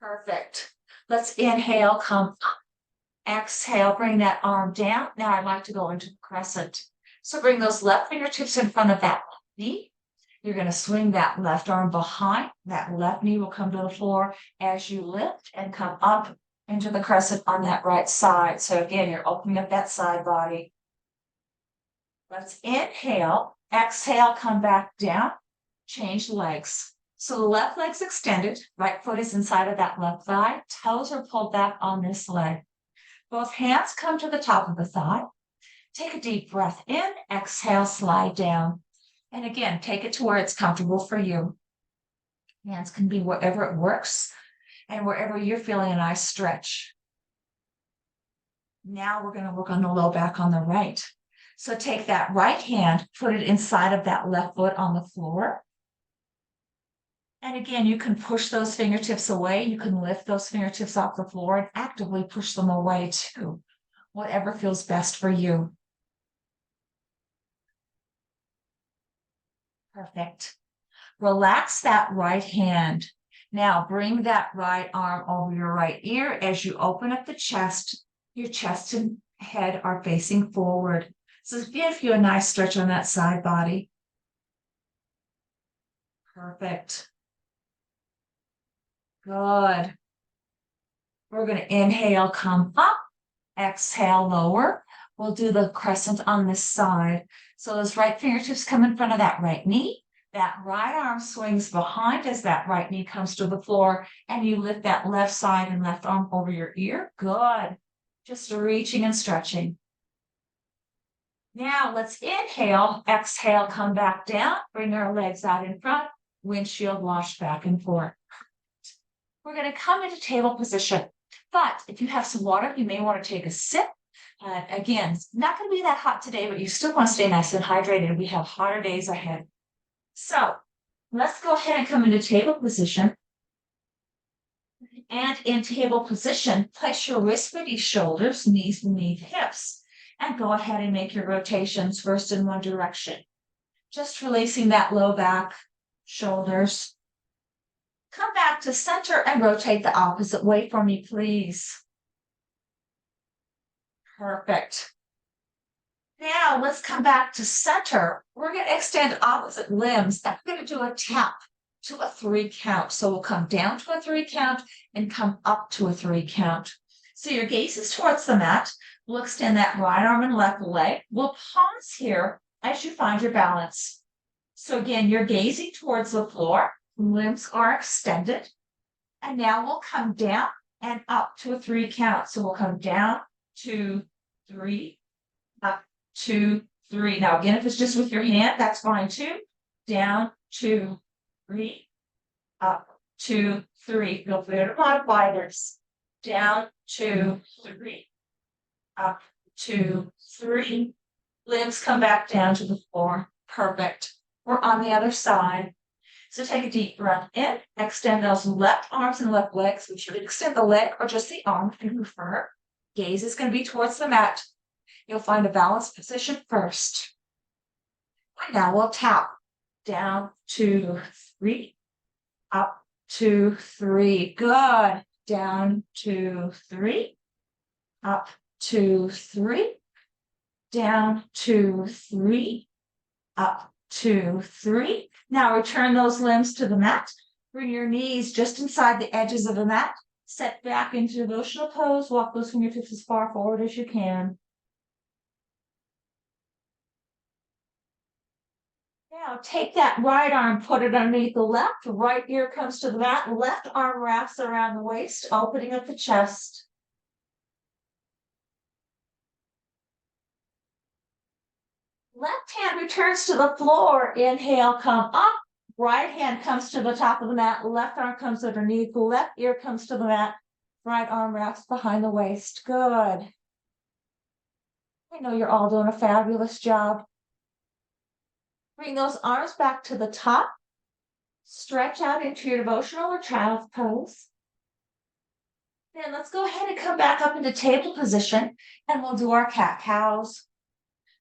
Perfect. Let's inhale, come up. Exhale, bring that arm down. Now I'd like to go into the crescent. So bring those left fingertips in front of that knee. You're going to swing that left arm behind. That left knee will come to the floor as you lift and come up into the crescent on that right side. So again, you're opening up that side body. Let's inhale, exhale, come back down, change legs. So the left leg's extended, right foot is inside of that left thigh, toes are pulled back on this leg. Both hands come to the top of the thigh. Take a deep breath in, exhale, slide down. And again, take it to where it's comfortable for you. Hands can be wherever it works and wherever you're feeling a nice stretch. Now we're going to work on the low back on the right. So take that right hand, put it inside of that left foot on the floor. And again, you can push those fingertips away. You can lift those fingertips off the floor and actively push them away too. Whatever feels best for you. Perfect. Relax that right hand. Now bring that right arm over your right ear as you open up the chest. Your chest and head are facing forward. So give you a nice stretch on that side body. Perfect. Good. We're going to inhale, come up. Exhale, lower. We'll do the crescent on this side. So those right fingertips come in front of that right knee. That right arm swings behind as that right knee comes to the floor, and you lift that left side and left arm over your ear. Good. Just reaching and stretching. Now let's inhale, exhale, come back down, bring our legs out in front, windshield wash back and forth. We're going to come into table position, but if you have some water, you may want to take a sip. Again, it's not going to be that hot today, but you still want to stay nice and hydrated. We have hotter days ahead. So let's go ahead and come into table position. And in table position, place your wrists beneath shoulders, knees beneath hips, and go ahead and make your rotations first in one direction. Just releasing that low back, shoulders. Come back to center and rotate the opposite way for me, please. Perfect. Now let's come back to center. We're going to extend opposite limbs. And we're going to do a tap to a 3 count. So we'll come down to a 3 count and come up to a 3 count. So your gaze is towards the mat. We'll extend that right arm and left leg. We'll pause here as you find your balance. So again, you're gazing towards the floor. Limbs are extended. And now we'll come down and up to a 3 count. So we'll come down, 2, 3, up, 2, 3. Now again, if it's just with your hand, that's fine too. Down, 2, 3, up, 2, 3. Feel free to modify this. Down, 2, 3, up, 2, 3. Limbs come back down to the floor. Perfect. We're on the other side. So take a deep breath in, extend those left arms and left legs. We should extend the leg or just the arm if you prefer. Gaze is going to be towards the mat. You'll find a balanced position first. And now we'll tap. Down, 2, 3, up, 2, 3. Good. Down, 2, 3, up, 2, 3, down, 2, 3, up, 2, 3. Now return those limbs to the mat. Bring your knees just inside the edges of the mat. Set back into devotional pose. Walk those fingertips as far forward as you can. Now take that right arm, put it underneath the left. Right ear comes to the mat. Left arm wraps around the waist, opening up the chest. Left hand returns to the floor. Inhale, come up. Right hand comes to the top of the mat. Left arm comes underneath. Left ear comes to the mat. Right arm wraps behind the waist. Good. I know you're all doing a fabulous job. Bring those arms back to the top. Stretch out into your devotional or child's pose. Then let's go ahead and come back up into table position, and we'll do our cat-cows.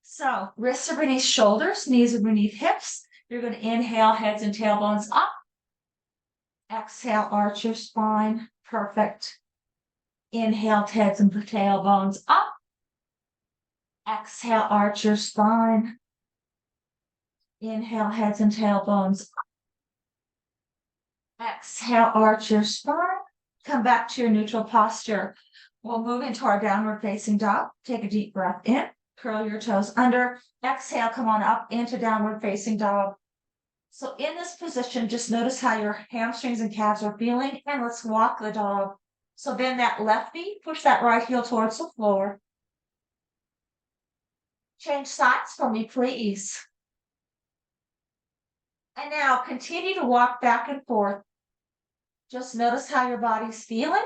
So wrists are beneath shoulders, knees are beneath hips. You're going to inhale, heads and tailbones up. Exhale, arch your spine. Perfect. Inhale, heads and tailbones up. Exhale, arch your spine. Inhale, heads and tailbones up. Exhale, arch your spine. Come back to your neutral posture. We'll move into our downward facing dog. Take a deep breath in. Curl your toes under. Exhale, come on up into downward facing dog. So in this position, just notice how your hamstrings and calves are feeling, and let's walk the dog. So bend that left knee, push that right heel towards the floor. Change sides for me, please. And now continue to walk back and forth. Just notice how your body's feeling.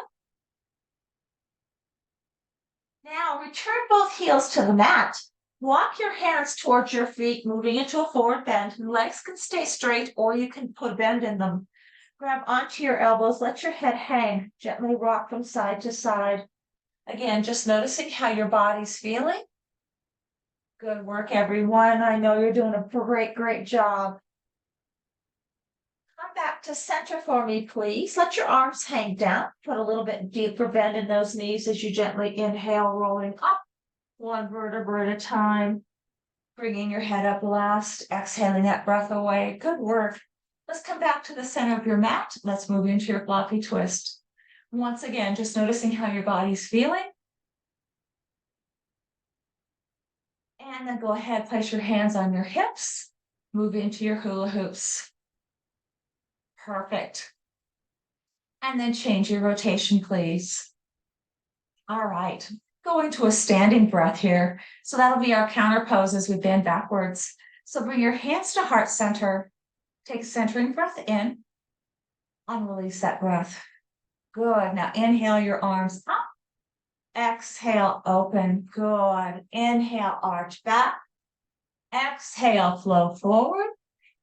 Now return both heels to the mat. Walk your hands towards your feet, moving into a forward bend. Legs can stay straight, or you can put a bend in them. Grab onto your elbows, let your head hang. Gently rock from side to side. Again, just noticing how your body's feeling. Good work, everyone. I know you're doing a great job. Come back to center for me, please. Let your arms hang down. Put a little bit deeper bend in those knees as you gently inhale, rolling up. One vertebra at a time. Bringing your head up last. Exhaling that breath away. Good work. Let's come back to the center of your mat. Let's move into your floppy twist. Once again, just noticing how your body's feeling. And then go ahead, place your hands on your hips, move into your hula hoops. Perfect. And then change your rotation, please. All right, go into a standing breath here. So that'll be our counter pose as we bend backwards. So bring your hands to heart center. Take a centering breath in and release that breath. Good. Now inhale your arms up. Exhale, open. Good. Inhale, arch back. Exhale, flow forward.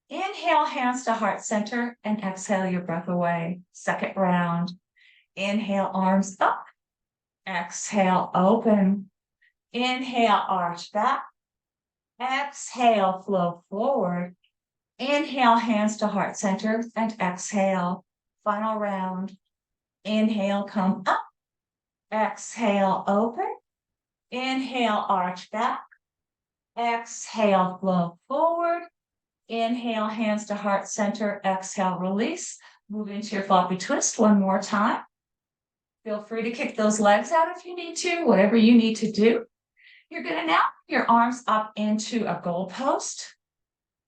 Inhale, hands to heart center, and exhale your breath away. Second round. Inhale, arms up. Exhale, open. Inhale, arch back. Exhale, flow forward. Inhale, hands to heart center, and exhale. Final round. Inhale, come up. Exhale, open. Inhale, arch back. Exhale, flow forward. Inhale, hands to heart center. Exhale, release. Move into your floppy twist one more time. Feel free to kick those legs out if you need to, whatever you need to do. You're going to now bring your arms up into a goalpost,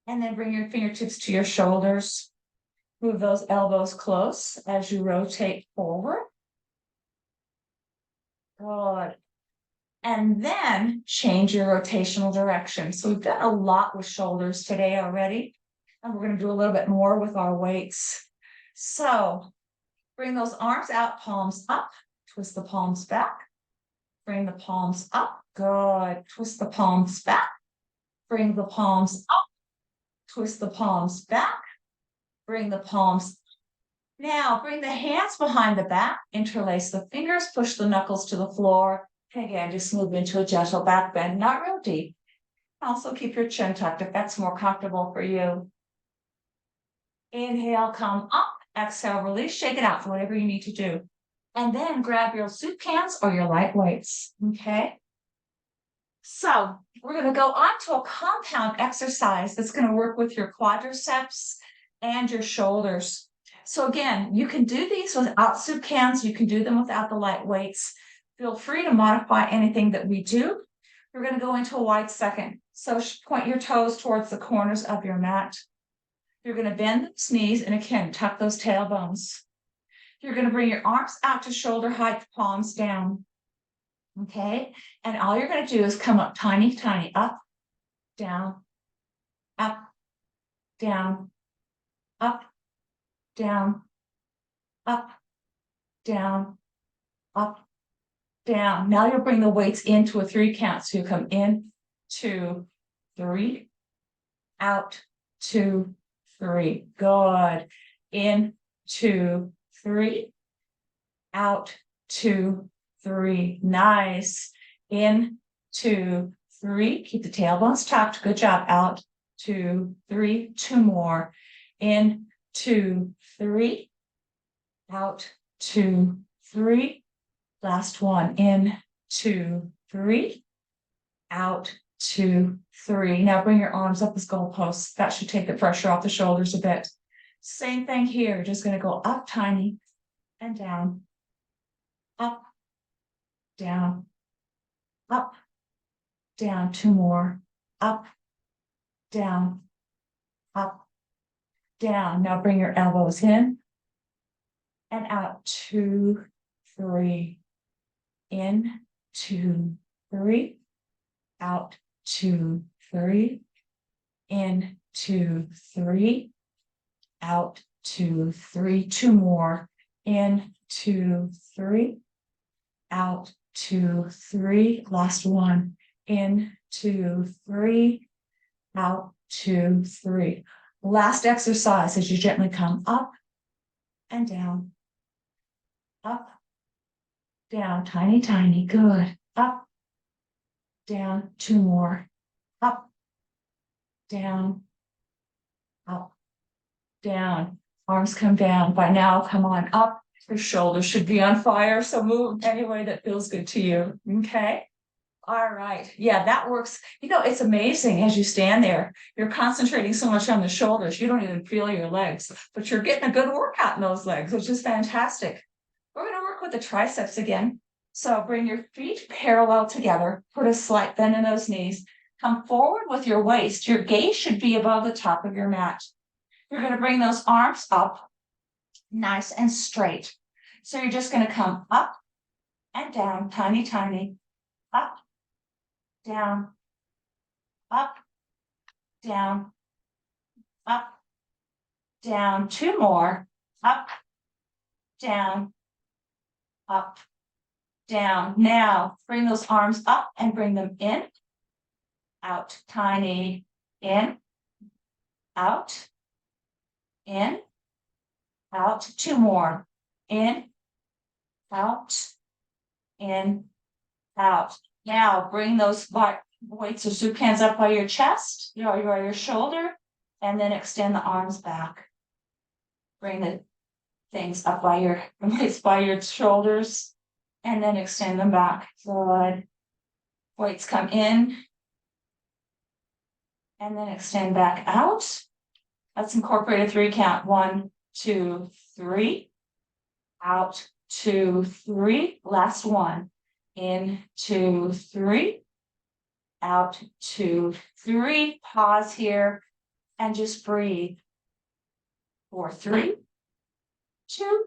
and then bring your fingertips to your shoulders. Move those elbows close as you rotate forward. Good. And then change your rotational direction. So we've done a lot with shoulders today already, and we're going to do a little bit more with our weights. So bring those arms out, palms up, twist the palms back, bring the palms up. Good. Twist the palms back, bring the palms up, twist the palms back, bring the palms. Now bring the hands behind the back, interlace the fingers, push the knuckles to the floor. And again, just move into a gentle back bend, not real deep. Also keep your chin tucked if that's more comfortable for you. Inhale, come up, exhale, release, shake it out for whatever you need to do. And then grab your soup cans or your light weights, okay? So we're going to go on to a compound exercise that's going to work with your quadriceps and your shoulders. So again, you can do these without soup cans. You can do them without the light weights. Feel free to modify anything that we do. We're going to go into a wide second. So point your toes towards the corners of your mat. You're going to bend those knees and again, tuck those tailbones. You're going to bring your arms out to shoulder height, palms down. Okay. And all you're going to do is come up tiny, tiny, up, down, up, down, up, down, up, down, up, down. Now you'll bring the weights into a 3 count. So you come in, 2, 3, out, 2, 3. Good. In, 2, 3, out, 2, 3. Nice. In, 2, 3. Keep the tailbones tucked. Good job. Out, 2, 3. 2 more. In, 2, 3. Out, 2, 3. Last one. In, 2, 3. Out, 2, 3. Now bring your arms up as goalposts. That should take the pressure off the shoulders a bit. Same thing here. You're just going to go up tiny and down. Up, down, up, down. 2 more. Up, down, up, down. Now bring your elbows in and out. 2, 3. In, 2, 3. Out, 2, 3. In, 2, 3. Out, 2, 3. 2 more. In, 2, 3. Out, 2, 3. Last one. In, 2, 3. Out, 2, 3. Last exercise as you gently come up and down. Up, down, tiny, tiny. Good. Up, down. 2 more. Up, down, up, down. Arms come down. By now, come on up. Your shoulders should be on fire. So move any way that feels good to you. Okay. All right. Yeah, that works. You know, it's amazing as you stand there. You're concentrating so much on the shoulders. You don't even feel your legs, but you're getting a good workout in those legs, which is fantastic. We're going to work with the triceps again. So bring your feet parallel together. Put a slight bend in those knees. Come forward with your waist. Your gaze should be above the top of your mat. You're going to bring those arms up nice and straight. So you're just going to come up and down, tiny, tiny, up, down, up, down, up, down. Two more, up, down, up, down. Now bring those arms up and bring them in, out, tiny, in, out, in, out. Two more, in, out, in, out. Now bring those weights or soup cans up by your chest, your shoulder, and then extend the arms back. Bring the things up by your weights by your shoulders, and then extend them back. Good. Weights come in, and then extend back out. Let's incorporate a 3 count. 1, 2, 3. Out, 2, 3. Last one. In, 2, 3. Out, 2, 3. Pause here and just breathe. 4, 3, 2,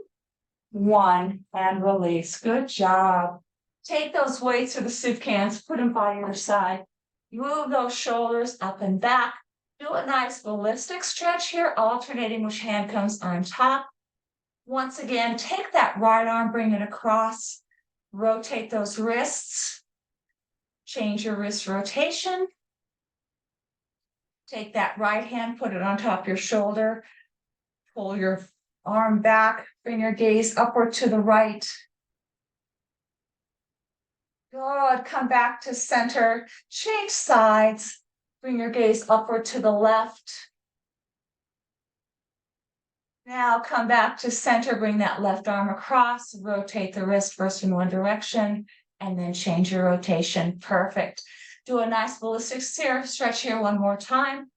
1, and release. Good job. Take those weights or the soup cans, put them by your side. Move those shoulders up and back. Do a nice ballistic stretch here, alternating which hand comes on top. Once again, take that right arm, bring it across. Rotate those wrists. Change your wrist rotation. Take that right hand, put it on top of your shoulder. Pull your arm back, bring your gaze upward to the right. Good, come back to center, change sides, bring your gaze upward to the left. Now come back to center, bring that left arm across, rotate the wrist first in one direction, and then change your rotation. Perfect. Do a nice ballistic stretch here one more time.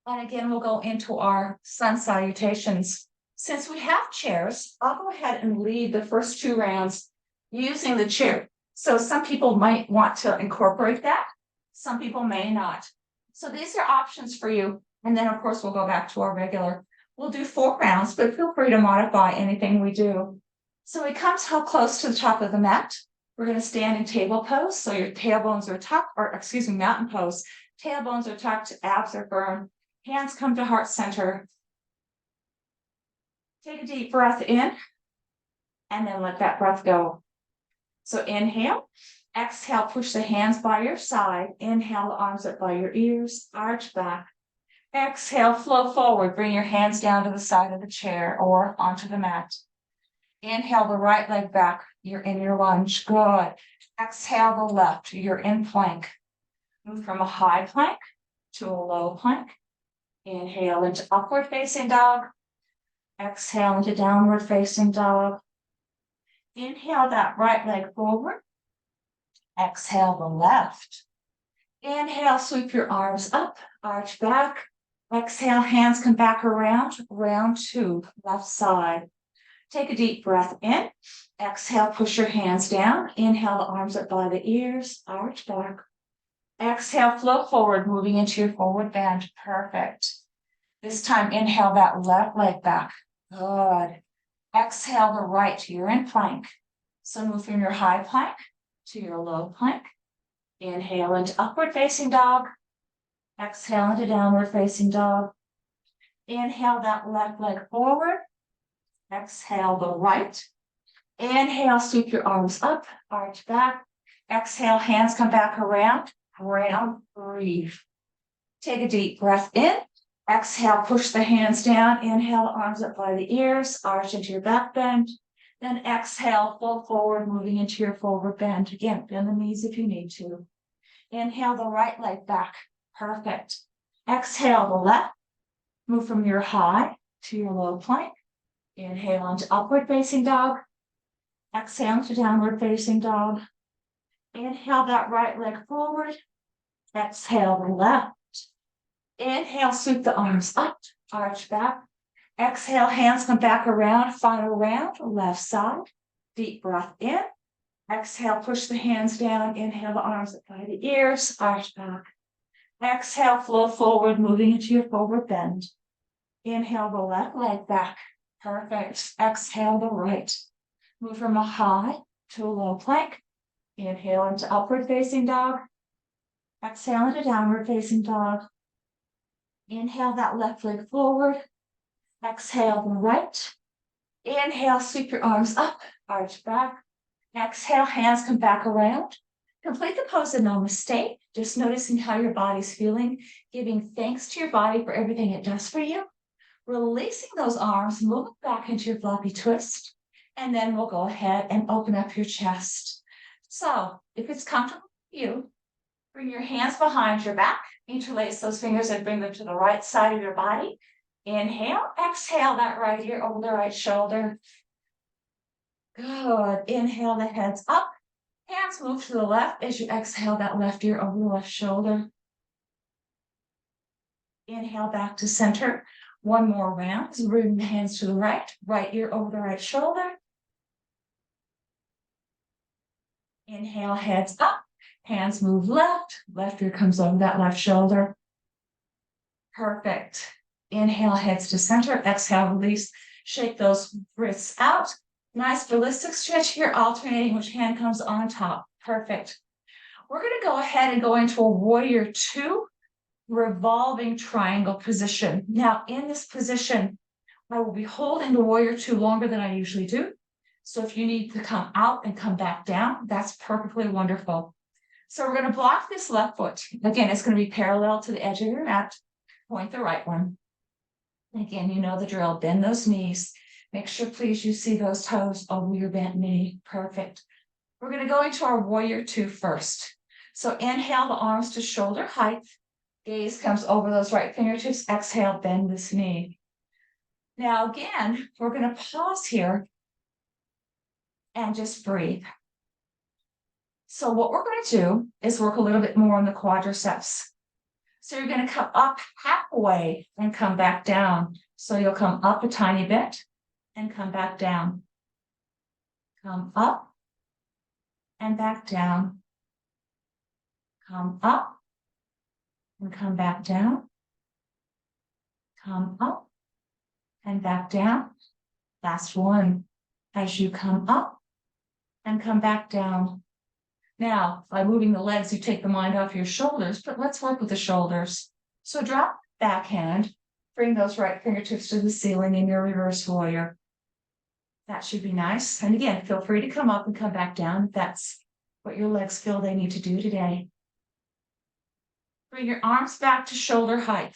And again, we'll go into our sun salutations. Since we have chairs, I'll go ahead and lead the first 2 rounds using the chair. So some people might want to incorporate that. Some people may not. So these are options for you. And then of course, we'll go back to our regular. We'll do 4 rounds, but feel free to modify anything we do. So we come so close to the top of the mat. We're going to stand in table pose. So your tailbones are tucked, or excuse me, mountain pose. Tailbones are tucked, abs are firm. Hands come to heart center. Take a deep breath in, and then let that breath go. So inhale, exhale, push the hands by your side. Inhale, the arms up by your ears, arch back. Exhale, flow forward. Bring your hands down to the side of the chair or onto the mat. Inhale the right leg back. You're in your lunge. Good. Exhale the left. You're in plank. Move from a high plank to a low plank. Inhale into upward facing dog. Exhale into downward facing dog. Inhale that right leg forward. Exhale the left. Inhale, sweep your arms up, arch back. Exhale, hands come back around, round 2, left side. Take a deep breath in. Exhale, push your hands down. Inhale, the arms up by the ears, arch back. Exhale, flow forward, moving into your forward bend. Perfect. This time, inhale that left leg back. Good. Exhale the right, you're in plank. So move from your high plank to your low plank. Inhale into upward facing dog. Exhale into downward facing dog. Inhale that left leg forward. Exhale the right. Inhale, sweep your arms up, arch back. Exhale, hands come back around, breathe. Take a deep breath in. Exhale, push the hands down. Inhale, the arms up by the ears, arch into your back bend. Then exhale, flow forward, moving into your forward bend. Again, bend the knees if you need to. Inhale the right leg back. Perfect. Exhale the left. Move from your high to your low plank. Inhale into upward facing dog. Exhale to downward facing dog. Inhale that right leg forward. Exhale the left. Inhale, sweep the arms up, arch back. Exhale, hands come back around, final round, left side. Deep breath in. Exhale, push the hands down. Inhale, the arms up by the ears, arch back. Exhale, flow forward, moving into your forward bend. Inhale the left leg back. Perfect. Exhale the right. Move from a high to a low plank. Inhale into upward facing dog. Exhale into downward facing dog. Inhale that left leg forward. Exhale the right. Inhale, sweep your arms up, arch back. Exhale, hands come back around. Complete the pose of namaste, just noticing how your body's feeling, giving thanks to your body for everything it does for you. Releasing those arms, move back into your floppy twist, and then we'll go ahead and open up your chest. So if it's comfortable for you, bring your hands behind your back, interlace those fingers and bring them to the right side of your body. Inhale, exhale that right ear over the right shoulder. Good. Inhale the heads up. Hands move to the left as you exhale that left ear over the left shoulder. Inhale back to center. One more round. So bring the hands to the right. Right ear over the right shoulder. Inhale, heads up. Hands move left. Left ear comes over that left shoulder. Perfect. Inhale, heads to center. Exhale, release. Shake those wrists out. Nice ballistic stretch here, alternating which hand comes on top. Perfect. We're going to go ahead and go into a warrior two revolving triangle position. Now, in this position, I will be holding the warrior two longer than I usually do. So if you need to come out and come back down, that's perfectly wonderful. So we're going to block this left foot. Again, it's going to be parallel to the edge of your mat. Point the right one. Again, you know the drill. Bend those knees. Make sure, please, you see those toes over your bent knee. Perfect. We're going to go into our warrior two first. So inhale the arms to shoulder height. Gaze comes over those right fingertips. Exhale, bend this knee. Now, again, we're going to pause here and just breathe. So what we're going to do is work a little bit more on the quadriceps. So you're going to come up halfway and come back down. So you'll come up a tiny bit and come back down. Come up and back down. Come up and come back down. Come up and back down. Last one. As you come up and come back down. Now, by moving the legs, you take the mind off your shoulders, but let's work with the shoulders. So drop backhand, bring those right fingertips to the ceiling in your reverse warrior. That should be nice. And again, feel free to come up and come back down if that's what your legs feel they need to do today. Bring your arms back to shoulder height.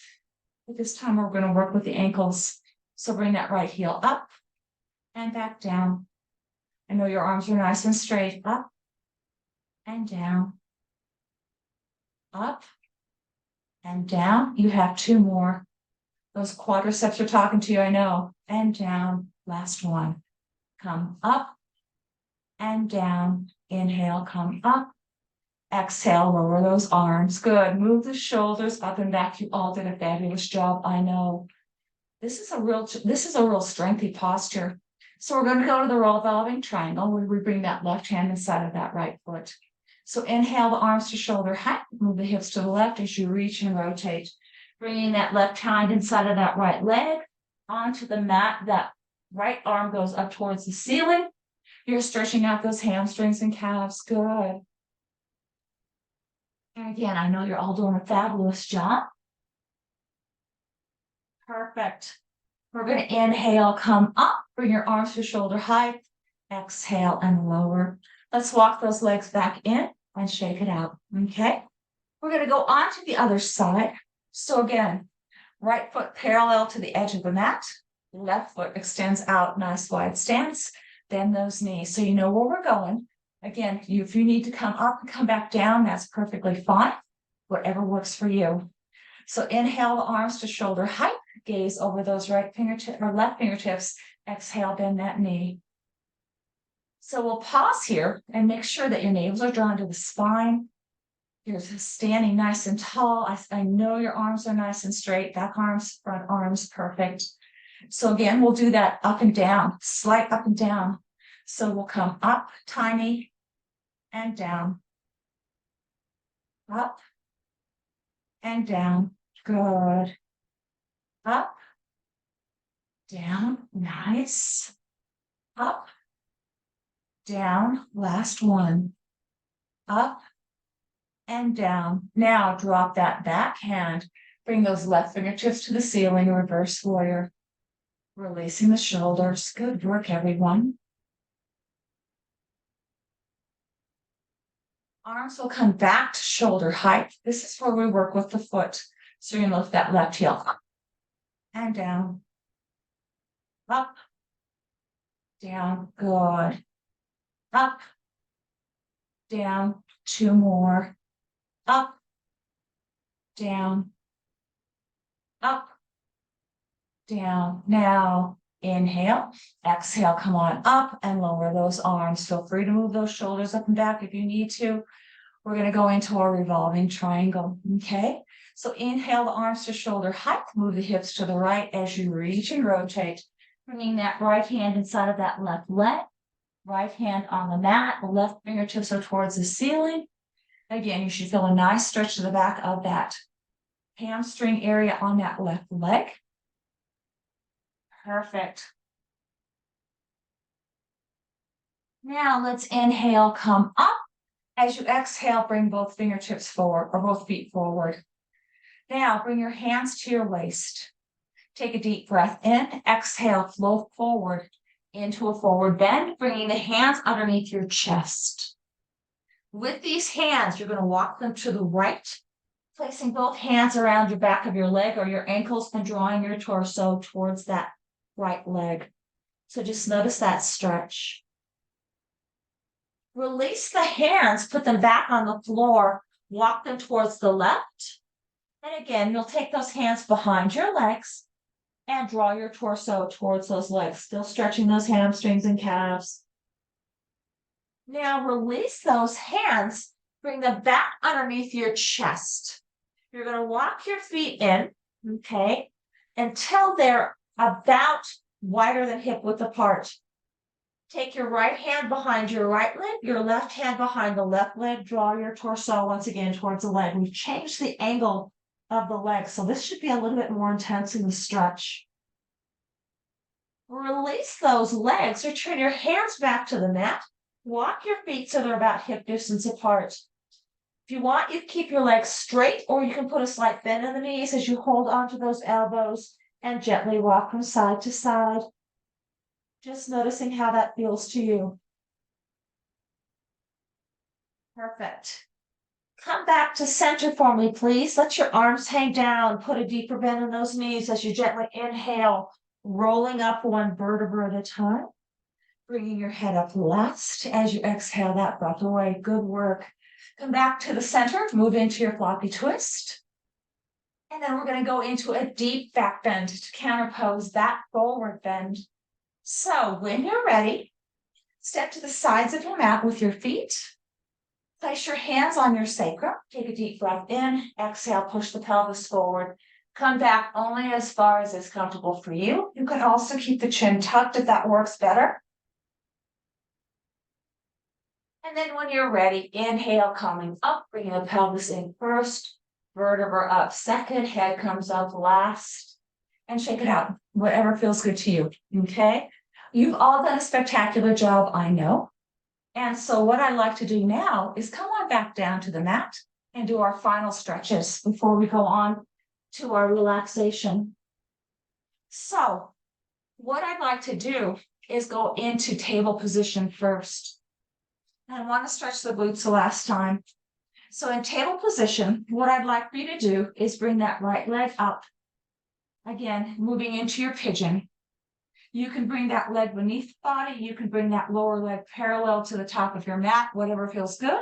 But this time we're going to work with the ankles. So bring that right heel up and back down. I know your arms are nice and straight. Up and down. Up and down. You have two more. Those quadriceps are talking to you, I know. And down. Last one. Come up and down. Inhale, come up. Exhale, lower those arms. Good. Move the shoulders up and back. You all did a fabulous job, I know. This is a real strengthy posture. So we're going to go to the revolving triangle where we bring that left hand inside of that right foot. So inhale the arms to shoulder height. Move the hips to the left as you reach and rotate. Bringing that left hand inside of that right leg onto the mat. That right arm goes up towards the ceiling. You're stretching out those hamstrings and calves. Good. And again, I know you're all doing a fabulous job. Perfect. We're going to inhale, come up, bring your arms to shoulder height. Exhale and lower. Let's walk those legs back in and shake it out. Okay. We're going to go on to the other side. So again, right foot parallel to the edge of the mat. Left foot extends out, nice wide stance. Bend those knees so you know where we're going. Again, if you need to come up and come back down, that's perfectly fine. Whatever works for you. So inhale the arms to shoulder height. Gaze over those right fingertips or left fingertips. Exhale, bend that knee. So we'll pause here and make sure that your navels are drawn to the spine. You're standing nice and tall. I know your arms are nice and straight. Back arms, front arms, perfect. So again, we'll do that up and down, slight up and down. So we'll come up, tiny, and down. Up, and down. Good. Up, down, nice. Up, down, last one. Up and down. Now drop that back hand. Bring those left fingertips to the ceiling, reverse warrior. Releasing the shoulders. Good work, everyone. Arms will come back to shoulder height. This is where we work with the foot. So you're gonna lift that left heel up and down. Up, down, good. Up, down, two more. Up, down, up, down. Now inhale, exhale, come on up and lower those arms. Feel free to move those shoulders up and back if you need to. We're going to go into our revolving triangle. Okay. So inhale the arms to shoulder height, move the hips to the right as you reach and rotate, bringing that right hand inside of that left leg, right hand on the mat, the left fingertips are towards the ceiling. Again, you should feel a nice stretch to the back of that hamstring area on that left leg. Perfect. Now let's inhale, come up. As you exhale, bring both fingertips forward or both feet forward. Now bring your hands to your waist. Take a deep breath in, exhale, flow forward into a forward bend, bringing the hands underneath your chest. With these hands, you're going to walk them to the right, placing both hands around your back of your leg or your ankles and drawing your torso towards that right leg. So just notice that stretch. Release the hands, put them back on the floor, walk them towards the left. And again, you'll take those hands behind your legs and draw your torso towards those legs, still stretching those hamstrings and calves. Now release those hands, bring them back underneath your chest. You're going to walk your feet in, okay, until they're about wider than hip width apart. Take your right hand behind your right leg, your left hand behind the left leg, draw your torso once again towards the leg. We've changed the angle of the leg, so this should be a little bit more intense in the stretch. Release those legs, return your hands back to the mat, walk your feet so they're about hip distance apart. If you want, you can keep your legs straight, or you can put a slight bend in the knees as you hold onto those elbows and gently walk from side to side. Just noticing how that feels to you. Perfect. Come back to center for me, please. Let your arms hang down. Put a deeper bend in those knees as you gently inhale, rolling up one vertebra at a time. Bringing your head up last as you exhale that breath away. Good work. Come back to the center. Move into your floppy twist. And then we're going to go into a deep back bend to counterpose that forward bend. So when you're ready, step to the sides of your mat with your feet. Place your hands on your sacrum. Take a deep breath in. Exhale, push the pelvis forward. Come back only as far as is comfortable for you. You can also keep the chin tucked if that works better. And then when you're ready, inhale, coming up, bringing the pelvis in first, vertebra up second, head comes up last, and shake it out, whatever feels good to you, okay? You've all done a spectacular job, I know. And so what I'd like to do now is come on back down to the mat and do our final stretches before we go on to our relaxation. So what I'd like to do is go into table position first. I want to stretch the glutes the last time. So in table position, what I'd like for you to do is bring that right leg up. Again, moving into your pigeon. You can bring that leg beneath the body. You can bring that lower leg parallel to the top of your mat, whatever feels good.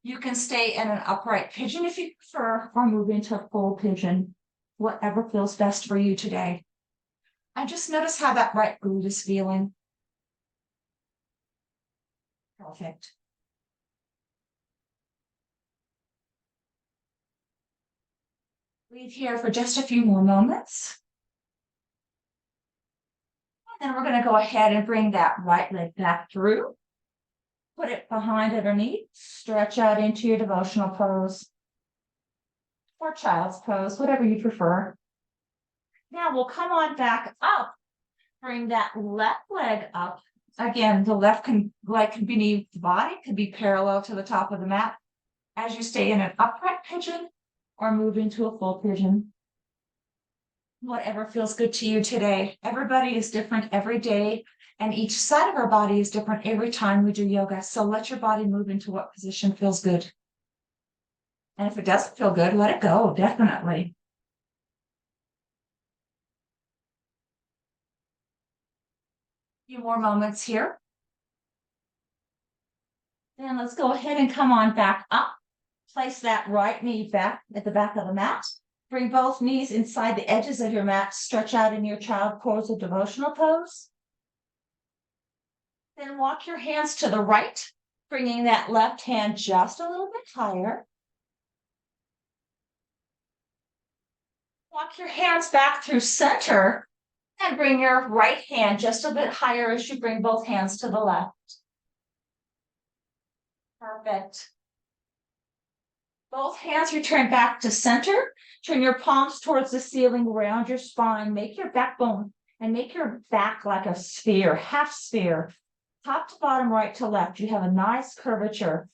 You can stay in an upright pigeon if you prefer, or move into a full pigeon, whatever feels best for you today. And just notice how that right glute is feeling. Perfect. Leave here for just a few more moments. And then we're going to go ahead and bring that right leg back through. Put it behind underneath. Stretch out into your devotional pose. or child's pose, whatever you prefer. Now we'll come on back up. Bring that left leg up. Again, the left leg can be beneath the body, could be parallel to the top of the mat as you stay in an upright pigeon or move into a full pigeon. Whatever feels good to you today. Everybody is different every day, and each side of our body is different every time we do yoga. So let your body move into what position feels good. And if it doesn't feel good, let it go, definitely. Few more moments here. Then let's go ahead and come on back up. Place that right knee back at the back of the mat. Bring both knees inside the edges of your mat. Stretch out in your child pose or devotional pose. Then walk your hands to the right, bringing that left hand just a little bit higher. Walk your hands back through center and bring your right hand just a bit higher as you bring both hands to the left. Perfect. Both hands return back to center. Turn your palms towards the ceiling, round your spine, make your backbone and make your back like a sphere, half sphere. Top to bottom, right to left. You have a nice curvature.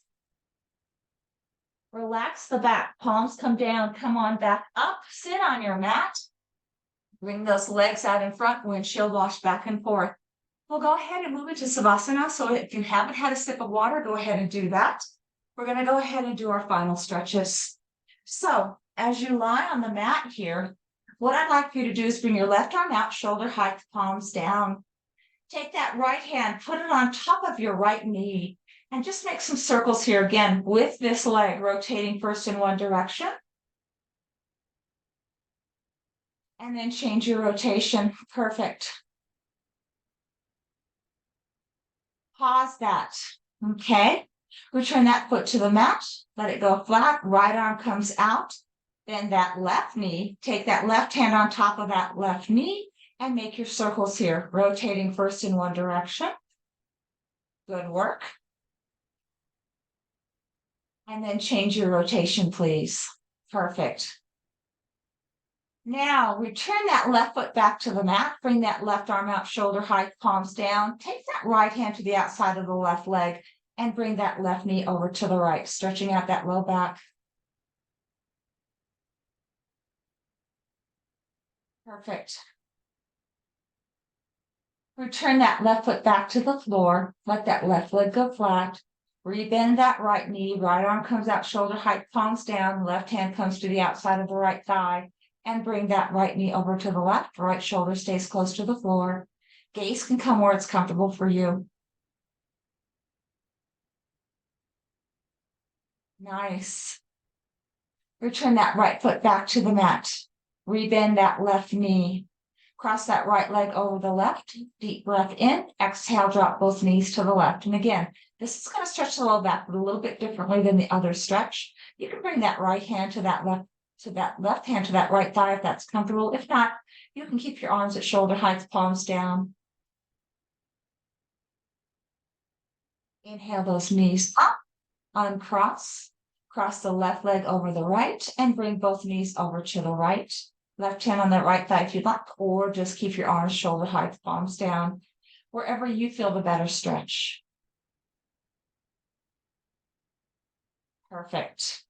Relax the back, palms come down, come on back up, sit on your mat. Bring those legs out in front, windshield wash back and forth. We'll go ahead and move into Savasana. So if you haven't had a sip of water, go ahead and do that. We're going to go ahead and do our final stretches. So as you lie on the mat here, what I'd like for you to do is bring your left arm out, shoulder height, palms down. Take that right hand, put it on top of your right knee, and just make some circles here again with this leg rotating first in one direction. And then change your rotation. Perfect. Pause that. Okay. Return that foot to the mat. Let it go flat. Right arm comes out. Then that left knee, take that left hand on top of that left knee and make your circles here, rotating first in one direction. Good work. And then change your rotation, please. Perfect. Now return that left foot back to the mat. Bring that left arm out, shoulder height, palms down. Take that right hand to the outside of the left leg and bring that left knee over to the right, stretching out that low back. Perfect. Return that left foot back to the floor. Let that left leg go flat. Rebend that right knee. Right arm comes out, shoulder height, palms down. Left hand comes to the outside of the right thigh. And bring that right knee over to the left. Right shoulder stays close to the floor. Gaze can come where it's comfortable for you. Nice. Return that right foot back to the mat. Rebend that left knee. Cross that right leg over the left. Deep breath in. Exhale, drop both knees to the left. And again, this is going to stretch the low back a little bit differently than the other stretch. You can bring that right hand to that left hand to that right thigh if that's comfortable. If not, you can keep your arms at shoulder height, palms down. Inhale those knees up, uncross, cross the left leg over the right, and bring both knees over to the right. Left hand on that right thigh if you'd like, or just keep your arms shoulder height, palms down, wherever you feel the better stretch. Perfect.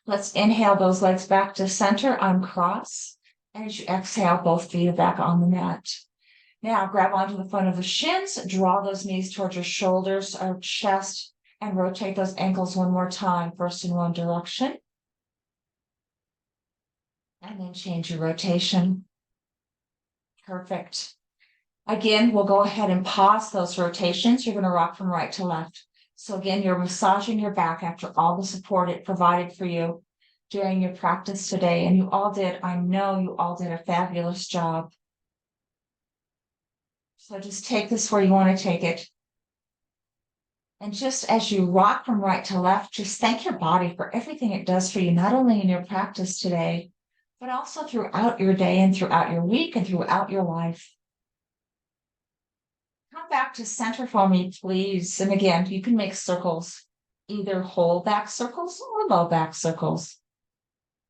Let's inhale those legs back to center, uncross. And as you exhale, both feet are back on the mat. Now grab onto the front of the shins, draw those knees towards your shoulders or chest, and rotate those ankles one more time, first in one direction. And then change your rotation. Perfect. Again, we'll go ahead and pause those rotations. You're going to rock from right to left. So again, you're massaging your back after all the support it provided for you during your practice today. And you all did, I know you all did a fabulous job. So just take this where you want to take it. And just as you rock from right to left, just thank your body for everything it does for you, not only in your practice today, but also throughout your day and throughout your week and throughout your life. Come back to center for me, please. And again, you can make circles, either whole back circles or low back circles.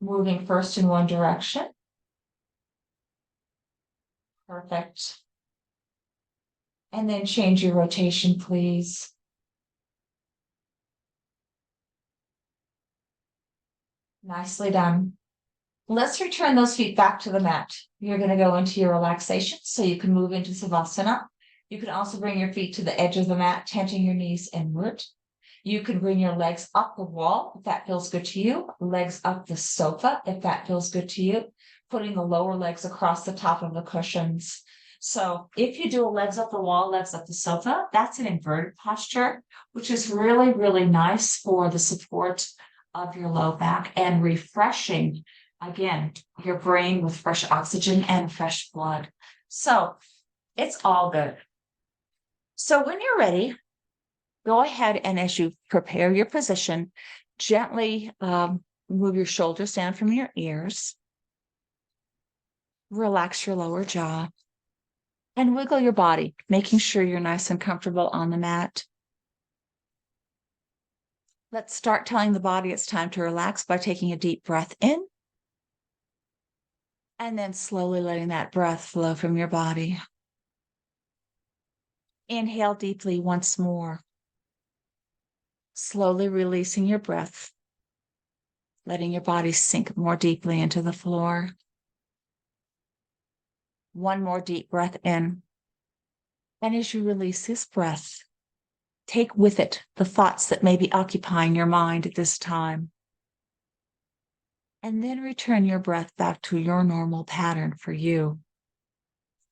moving first in one direction. Perfect. And then change your rotation, please. Nicely done. Let's return those feet back to the mat. You're going to go into your relaxation so you can move into Savasana. You can also bring your feet to the edge of the mat, tenting your knees inward. You can bring your legs up the wall if that feels good to you, legs up the sofa if that feels good to you, putting the lower legs across the top of the cushions. So if you do a legs up the wall, legs up the sofa, that's an inverted posture, which is really, really nice for the support of your low back and refreshing, again, your brain with fresh oxygen and fresh blood. So it's all good. So when you're ready, go ahead and as you prepare your position, gently move your shoulders down from your ears. Relax your lower jaw and wiggle your body, making sure you're nice and comfortable on the mat. Let's start telling the body it's time to relax by taking a deep breath in and then slowly letting that breath flow from your body. Inhale deeply once more. Slowly releasing your breath, letting your body sink more deeply into the floor. One more deep breath in. And as you release this breath, take with it the thoughts that may be occupying your mind at this time. And then return your breath back to your normal pattern for you.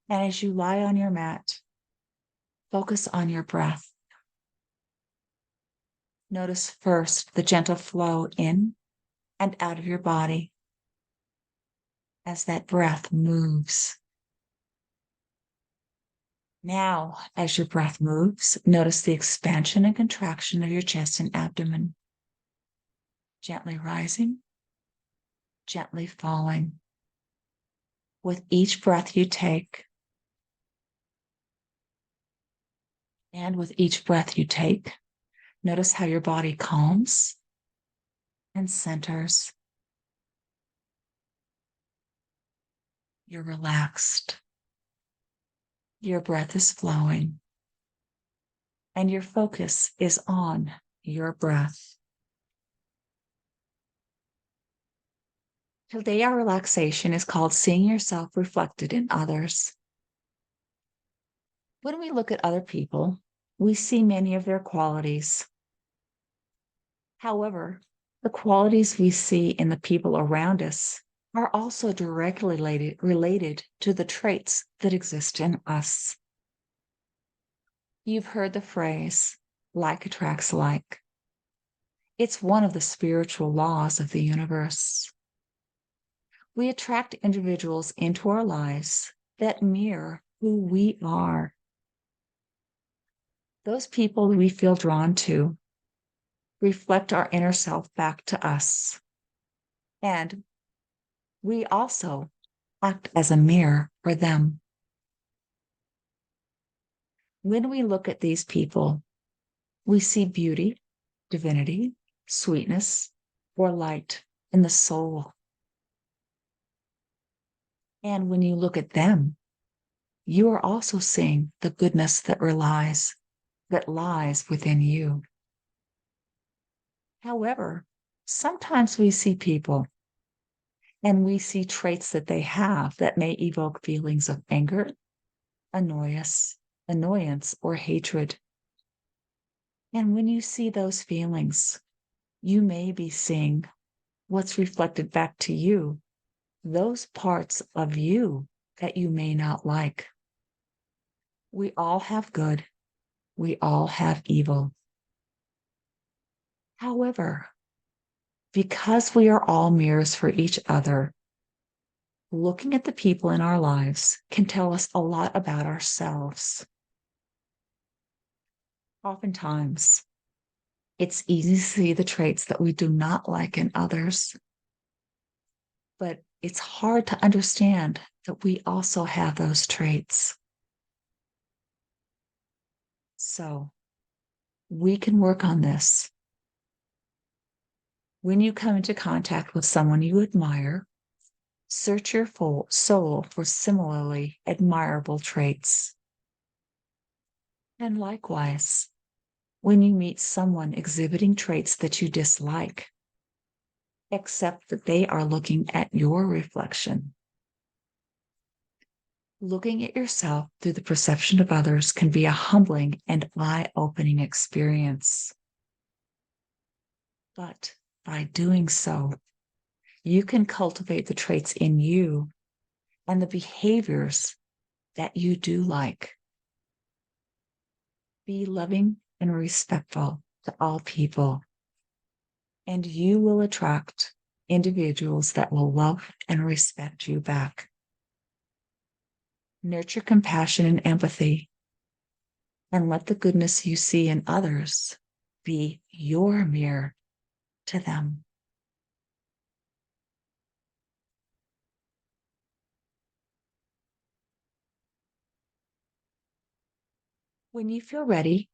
And as you lie on your mat, focus on your breath. Notice first the gentle flow in and out of your body as that breath moves. Now, as your breath moves, notice the expansion and contraction of your chest and abdomen. Gently rising, gently falling. With each breath you take, and with each breath you take, notice how your body calms and centers. You're relaxed. Your breath is flowing, and your focus is on your breath. Today, our relaxation is called seeing yourself reflected in others. When we look at other people, we see many of their qualities. However, the qualities we see in the people around us are also directly related to the traits that exist in us. You've heard the phrase, like attracts like. It's one of the spiritual laws of the universe. We attract individuals into our lives that mirror who we are. Those people we feel drawn to reflect our inner self back to us. And we also act as a mirror for them. When we look at these people, we see beauty, divinity, sweetness, or light in the soul. And when you look at them, you are also seeing the goodness that lies within you. However, sometimes we see people and we see traits that they have that may evoke feelings of anger, annoyance, or hatred. And when you see those feelings, you may be seeing what's reflected back to you, those parts of you that you may not like. We all have good. We all have evil. However, because we are all mirrors for each other, looking at the people in our lives can tell us a lot about ourselves. Oftentimes, it's easy to see the traits that we do not like in others, but it's hard to understand that we also have those traits. So we can work on this. When you come into contact with someone you admire, search your soul for similarly admirable traits. And likewise, when you meet someone exhibiting traits that you dislike, accept that they are looking at your reflection. Looking at yourself through the perception of others can be a humbling and eye-opening experience. But by doing so, you can cultivate the traits in you and the behaviors that you do like. Be loving and respectful to all people, and you will attract individuals that will love and respect you back. Nurture compassion and empathy, and let the goodness you see in others be your mirror to them. When you feel ready,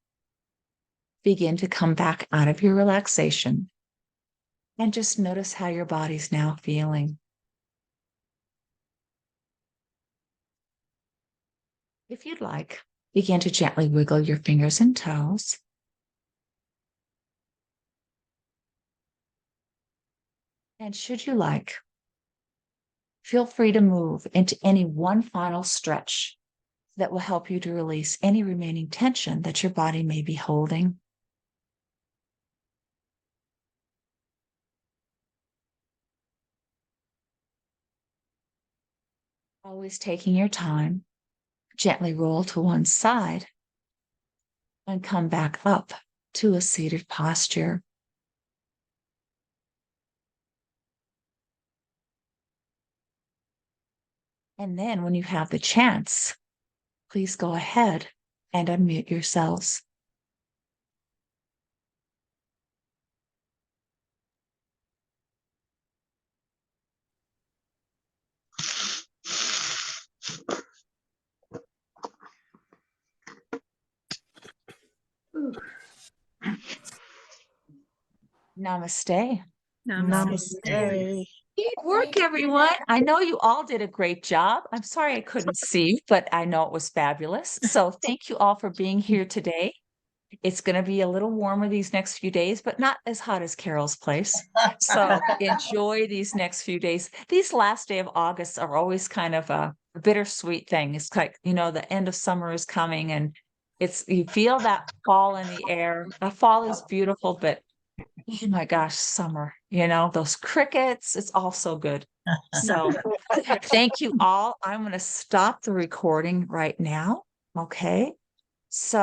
begin to come back out of your relaxation and just notice how your body's now feeling. If you'd like, begin to gently wiggle your fingers and toes. And should you like, feel free to move into any one final stretch that will help you to release any remaining tension that your body may be holding. Always taking your time, gently roll to one side and come back up to a seated posture. And then when you have the chance, please go ahead and unmute yourselves. Namaste. Namaste. Good work, everyone. I know you all did a great job. I'm sorry I couldn't see you, but I know it was fabulous. So thank you all for being here today. It's going to be a little warmer these next few days, but not as hot as Carol's place. So enjoy these next few days. These last day of August are always kind of a bittersweet thing. It's like, the end of summer is coming and you feel that fall in the air. Fall is beautiful, but oh my gosh, summer, those crickets, it's all so good. So thank you all. I'm going to stop the recording right now. Okay. So